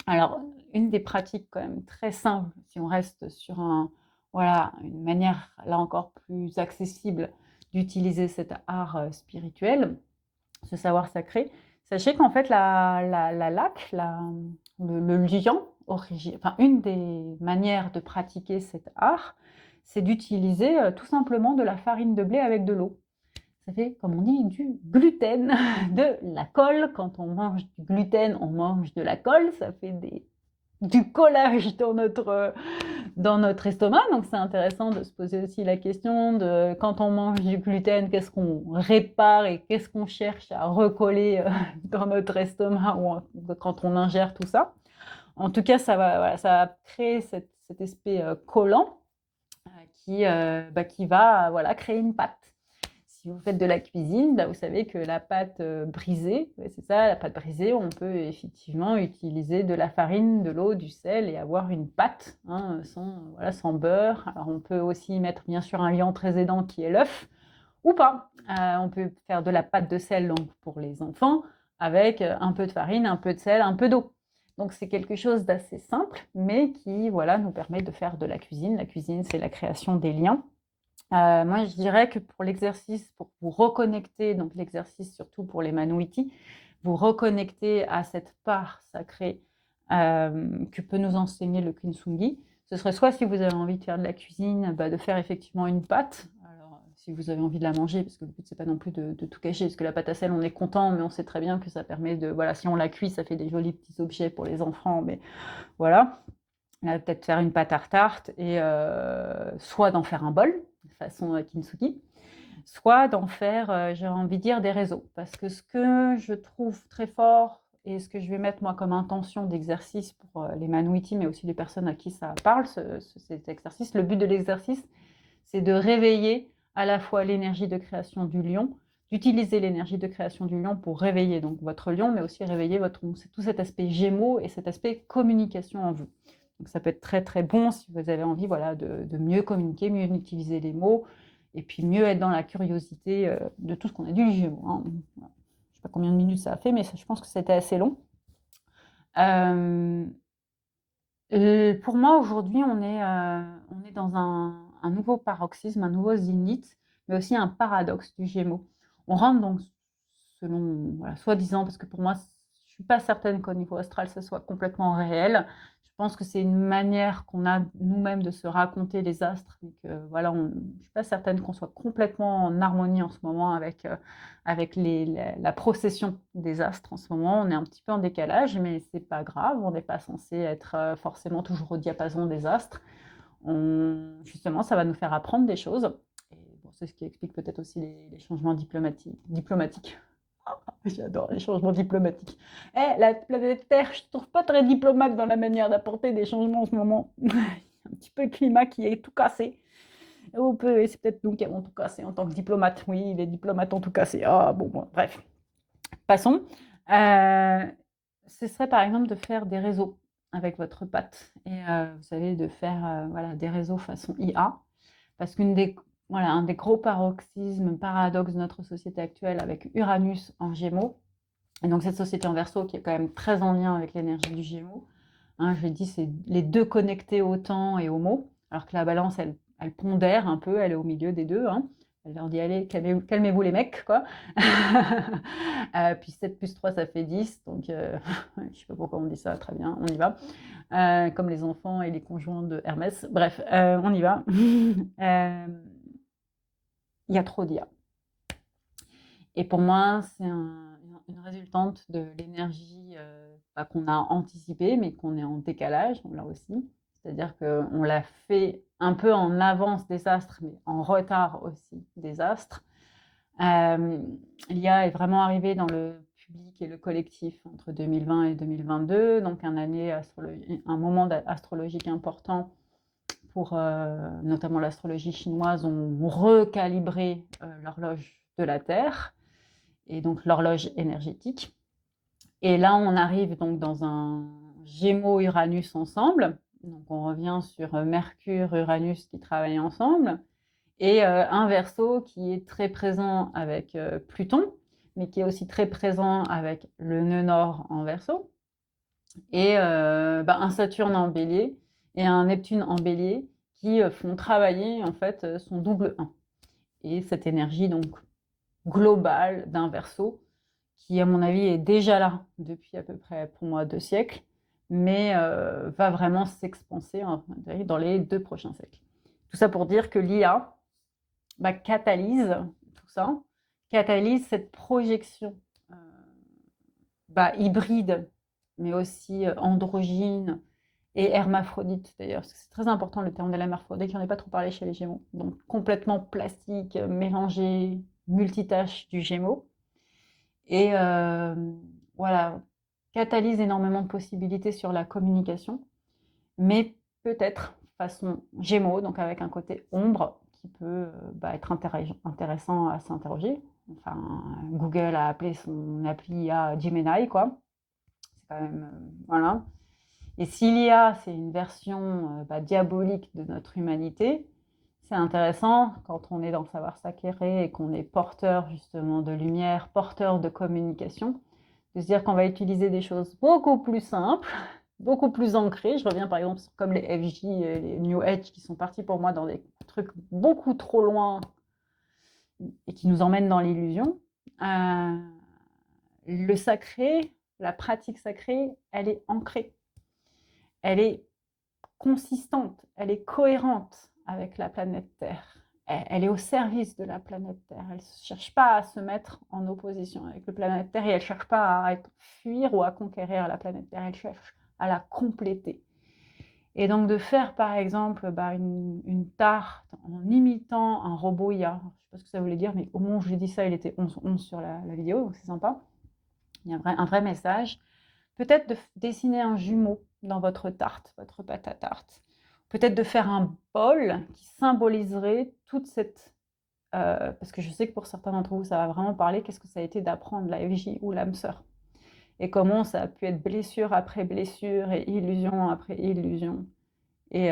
Alors, une des pratiques quand même très simples, si on reste sur une manière, là encore, plus accessible d'utiliser cet art spirituel, ce savoir sacré, sachez qu'en fait, la laque, le liant, une des manières de pratiquer cet art, c'est d'utiliser tout simplement de la farine de blé avec de l'eau. Ça fait, comme on dit, du gluten, de la colle. Quand on mange du gluten, on mange de la colle. Ça fait du collage dans notre estomac. Donc c'est intéressant de se poser aussi la question de quand on mange du gluten, qu'est-ce qu'on répare et qu'est-ce qu'on cherche à recoller dans notre estomac ou quand on ingère tout ça. En tout cas, ça va créer cet aspect collant qui va créer une pâte. Si vous faites de la cuisine, vous savez que la pâte brisée, c'est ça, la pâte brisée, on peut effectivement utiliser de la farine, de l'eau, du sel et avoir une pâte sans beurre. Alors on peut aussi mettre bien sûr un liant très aidant qui est l'œuf, ou pas. On peut faire de la pâte de sel donc, pour les enfants avec un peu de farine, un peu de sel, un peu d'eau. Donc c'est quelque chose d'assez simple, mais qui nous permet de faire de la cuisine. La cuisine, c'est la création des liens. Moi, je dirais que pour l'exercice, pour vous reconnecter, donc l'exercice surtout pour les Manuiti, vous reconnecter à cette part sacrée que peut nous enseigner le kintsugi, ce serait soit si vous avez envie de faire de la cuisine, de faire effectivement une pâte. Alors, si vous avez envie de la manger, parce que le but, c'est pas non plus de tout cacher, parce que la pâte à sel, on est content, mais on sait très bien que ça permet de... Voilà, si on la cuit, ça fait des jolis petits objets pour les enfants, mais voilà. Peut-être faire une pâte à tarte et soit d'en faire un bol, façon kintsugi, soit d'en faire, j'ai envie de dire, des réseaux. Parce que ce que je trouve très fort et ce que je vais mettre moi comme intention d'exercice pour les Manuiti, mais aussi les personnes à qui ça parle, cet exercice, le but de l'exercice, c'est de réveiller à la fois l'énergie de création du lion, d'utiliser l'énergie de création du lion pour réveiller donc votre lion, mais aussi réveiller tout cet aspect gémeaux et cet aspect communication en vous. Donc ça peut être très très bon si vous avez envie de mieux communiquer, mieux utiliser les mots, et puis mieux être dans la curiosité de tout ce qu'on a dit du Gémeaux. Hein. Je ne sais pas combien de minutes ça a fait, mais je pense que c'était assez long. Pour moi, aujourd'hui, on est dans un nouveau paroxysme, un nouveau zénith, mais aussi un paradoxe du Gémeaux. On rentre donc, selon, soi-disant, parce que pour moi, suis pas certaine qu'au niveau astral, ce soit complètement réel. Je pense que c'est une manière qu'on a nous-mêmes de se raconter les astres, et que voilà, je suis pas certaine qu'on soit complètement en harmonie en ce moment avec, avec la procession des astres en ce moment. On est un petit peu en décalage, mais c'est pas grave, on n'est pas censé être forcément toujours au diapason des astres. Justement, ça va nous faire apprendre des choses. Et bon, c'est ce qui explique peut-être aussi les changements diplomatiques. J'adore les changements diplomatiques. La planète Terre, je ne trouve pas très diplomate dans la manière d'apporter des changements en ce moment. Il y a un petit peu le climat qui est tout cassé. Et c'est peut-être nous qui avons tout cassé en tant que diplomate. Oui, les diplomates ont tout cassé. Ah bon, bref. Passons. Ce serait par exemple de faire des réseaux avec votre patte. Et vous savez, de faire voilà, des réseaux façon IA. Parce un des gros paradoxes de notre société actuelle avec Uranus en Gémeaux, et donc cette société en Verseau qui est quand même très en lien avec l'énergie du Gémeaux, je l'ai dit, c'est les deux connectés au temps et au mot, alors que la Balance, elle pondère un peu, elle est au milieu des deux. Elle leur dit, allez, calmez-vous les mecs, quoi. Puis 7 plus 3, ça fait 10, donc je ne sais pas pourquoi on dit ça, très bien, on y va. Comme les enfants et les conjoints de Hermès. Bref, on y va. Il y a trop d'IA. Et pour moi, c'est une résultante de l'énergie qu'on a anticipée, mais qu'on est en décalage, là aussi. C'est-à-dire qu'on l'a fait un peu en avance des astres, mais en retard aussi des astres. L'IA est vraiment arrivée dans le public et le collectif entre 2020 et 2022, donc un moment astrologique important pour notamment l'astrologie chinoise, ont recalibré l'horloge de la Terre et donc l'horloge énergétique. Et là, on arrive donc dans un Gémeaux-Uranus ensemble. Donc on revient sur Mercure-Uranus qui travaillent ensemble. Et un Verseau qui est très présent avec Pluton, mais qui est aussi très présent avec le nœud nord en Verseau. Et un Saturne en Bélier et un Neptune en Bélier qui font travailler en fait son double 1. Et cette énergie donc globale d'un Verseau qui, à mon avis, est déjà là depuis à peu près, pour moi, 2 siècles, mais va vraiment s'expanser dans les 2 prochains siècles. Tout ça pour dire que l'IA catalyse tout ça, catalyse cette projection hybride, mais aussi androgyne et hermaphrodite d'ailleurs, parce que c'est très important le terme de l'hermaphrodite, j'en ai pas trop parlé chez les Gémeaux, donc complètement plastique, mélangé, multitâche du Gémeaux. Et voilà, catalyse énormément de possibilités sur la communication, mais peut-être façon Gémeaux, donc avec un côté ombre qui peut être intéressant à s'interroger. Enfin, Google a appelé son appli à Gemini, quoi. C'est quand même, voilà. Et si l'IA, c'est une version diabolique de notre humanité, c'est intéressant quand on est dans le savoir s'acquérir et qu'on est porteur justement de lumière, porteur de communication, de se dire qu'on va utiliser des choses beaucoup plus simples, beaucoup plus ancrées. Je reviens par exemple comme les FJ et les New Age qui sont partis pour moi dans des trucs beaucoup trop loin et qui nous emmènent dans l'illusion. Le sacré, la pratique sacrée, elle est ancrée. Elle est consistante, elle est cohérente avec la planète Terre. Elle est au service de la planète Terre. Elle ne cherche pas à se mettre en opposition avec la planète Terre et elle ne cherche pas à fuir ou à conquérir la planète Terre. Elle cherche à la compléter. Et donc de faire par exemple une tarte en imitant un robot IA, je ne sais pas ce que ça voulait dire, mais au moment où j'ai dit ça, il était 11-11 sur la vidéo, donc c'est sympa. Il y a un vrai message. Peut-être de dessiner un jumeau dans votre tarte, votre pâte à tarte. Peut-être de faire un bol qui symboliserait toute cette... parce que je sais que pour certains d'entre vous, ça va vraiment parler, qu'est-ce que ça a été d'apprendre la FJ ou l'âme sœur. Et comment ça a pu être blessure après blessure et illusion après illusion. Et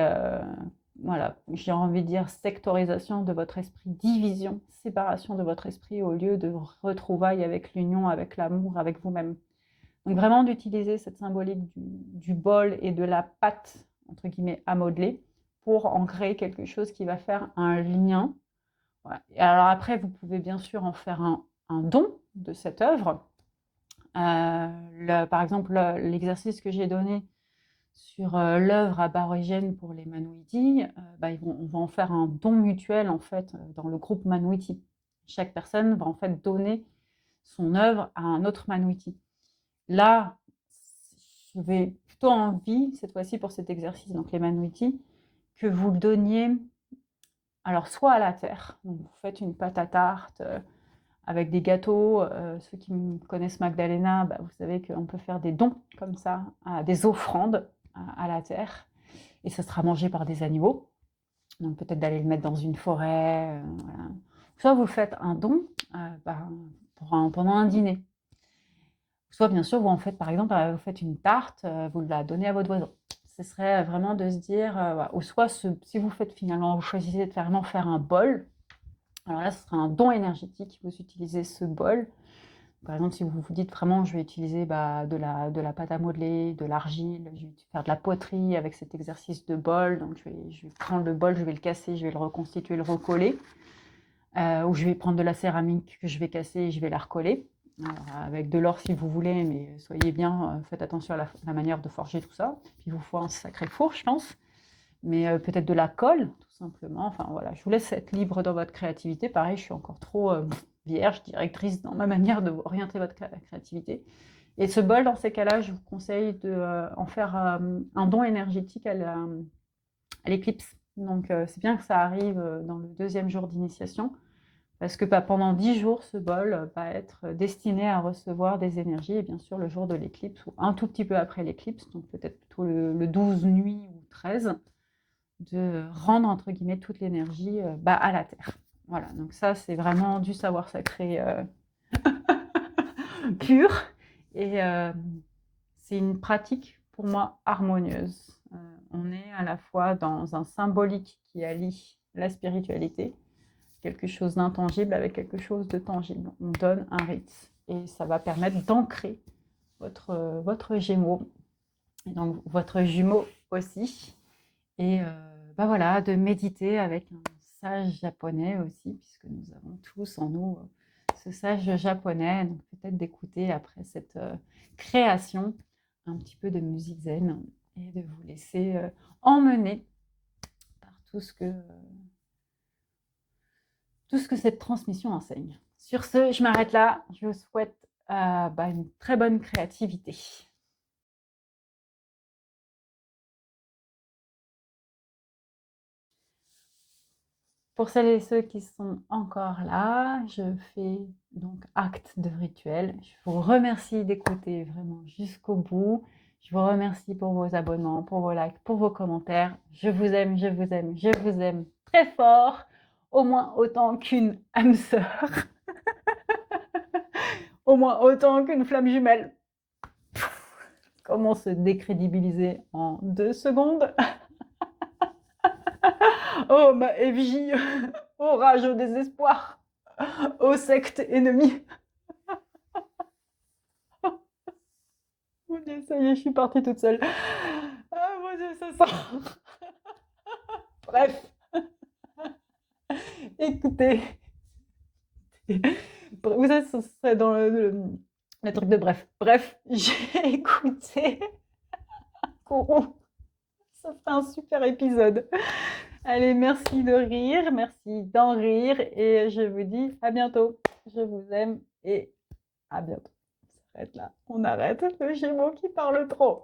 voilà, j'ai envie de dire sectorisation de votre esprit, division, séparation de votre esprit au lieu de retrouvailles avec l'union, avec l'amour, avec vous-même. Donc vraiment d'utiliser cette symbolique du bol et de la pâte, entre guillemets, à modeler, pour en créer quelque chose qui va faire un lien. Voilà. Et alors après, vous pouvez bien sûr en faire un don de cette œuvre, Par exemple, l'exercice que j'ai donné sur l'œuvre aborigène pour les Manuiti, bah, on va en faire un don mutuel en fait dans le groupe Manuiti. Chaque personne va en fait donner son œuvre à un autre Manuiti. Là, j'avais plutôt envie, cette fois-ci pour cet exercice, donc les Manuiti, que vous le donniez, alors soit à la terre, donc vous faites une pâte à tarte avec des gâteaux. Ceux qui me connaissent Magdalena, bah, vous savez qu'on peut faire des dons comme ça, des offrandes à la terre, et ça sera mangé par des animaux. Donc peut-être d'aller le mettre dans une forêt, voilà. Soit vous faites un don pendant un dîner. Soit bien sûr, vous en faites par exemple, vous faites une tarte, vous la donnez à votre voisin. Ce serait vraiment de se dire, voilà. Ou soit si vous faites finalement, vous choisissez de vraiment faire un bol. Alors là, ce sera un don énergétique. Vous utilisez ce bol. Par exemple, si vous vous dites vraiment, je vais utiliser de la pâte à modeler, de l'argile, je vais faire de la poterie avec cet exercice de bol. Donc je vais prendre le bol, je vais le casser, je vais le reconstituer, le recoller. Ou je vais prendre de la céramique que je vais casser et je vais la recoller. Alors, avec de l'or si vous voulez, mais soyez bien, faites attention à la manière de forger tout ça. Puis il vous faut un sacré four, je pense. Mais peut-être de la colle, tout simplement. Enfin voilà, je vous laisse être libre dans votre créativité. Pareil, je suis encore trop vierge, directrice dans ma manière d'orienter votre créativité. Et ce bol, dans ces cas-là, je vous conseille d'en faire un don énergétique à l'éclipse. Donc c'est bien que ça arrive dans le 2e jour d'initiation, parce que pendant 10 jours, ce bol va être destiné à recevoir des énergies, et bien sûr le jour de l'éclipse, ou un tout petit peu après l'éclipse, donc peut-être plutôt le 12 nuit ou 13, de rendre entre guillemets toute l'énergie à la Terre. Voilà, donc ça c'est vraiment du savoir sacré pur, et c'est une pratique pour moi harmonieuse. On est à la fois dans un symbolique qui allie la spiritualité, quelque chose d'intangible avec quelque chose de tangible. On donne un rite et ça va permettre d'ancrer votre Gémeaux, et donc votre jumeau aussi. Et voilà, de méditer avec un sage japonais aussi, puisque nous avons tous en nous ce sage japonais. Donc peut-être d'écouter après cette création un petit peu de musique zen et de vous laisser emmener par tout ce que cette transmission enseigne. Sur ce, je m'arrête là. Je vous souhaite une très bonne créativité. Pour celles et ceux qui sont encore là, je fais donc acte de rituel. Je vous remercie d'écouter vraiment jusqu'au bout. Je vous remercie pour vos abonnements, pour vos likes, pour vos commentaires. Je vous aime, je vous aime, je vous aime très fort. Au moins autant qu'une âme sœur. Au moins autant qu'une flamme jumelle. Comment se décrédibiliser en 2 secondes? Oh ma effigie, oh rage au désespoir, oh secte ennemie. Mon Dieu, ça y est, je suis partie toute seule. Ah mon Dieu, ça sent. Bref. Écoutez. Vous savez, ce serait dans le truc de bref. Bref, j'ai écouté Kourou. Ça ferait un super épisode. Allez, merci de rire, merci d'en rire, et je vous dis à bientôt. Je vous aime et à bientôt. On s'arrête là. On arrête le Gémeaux qui parle trop.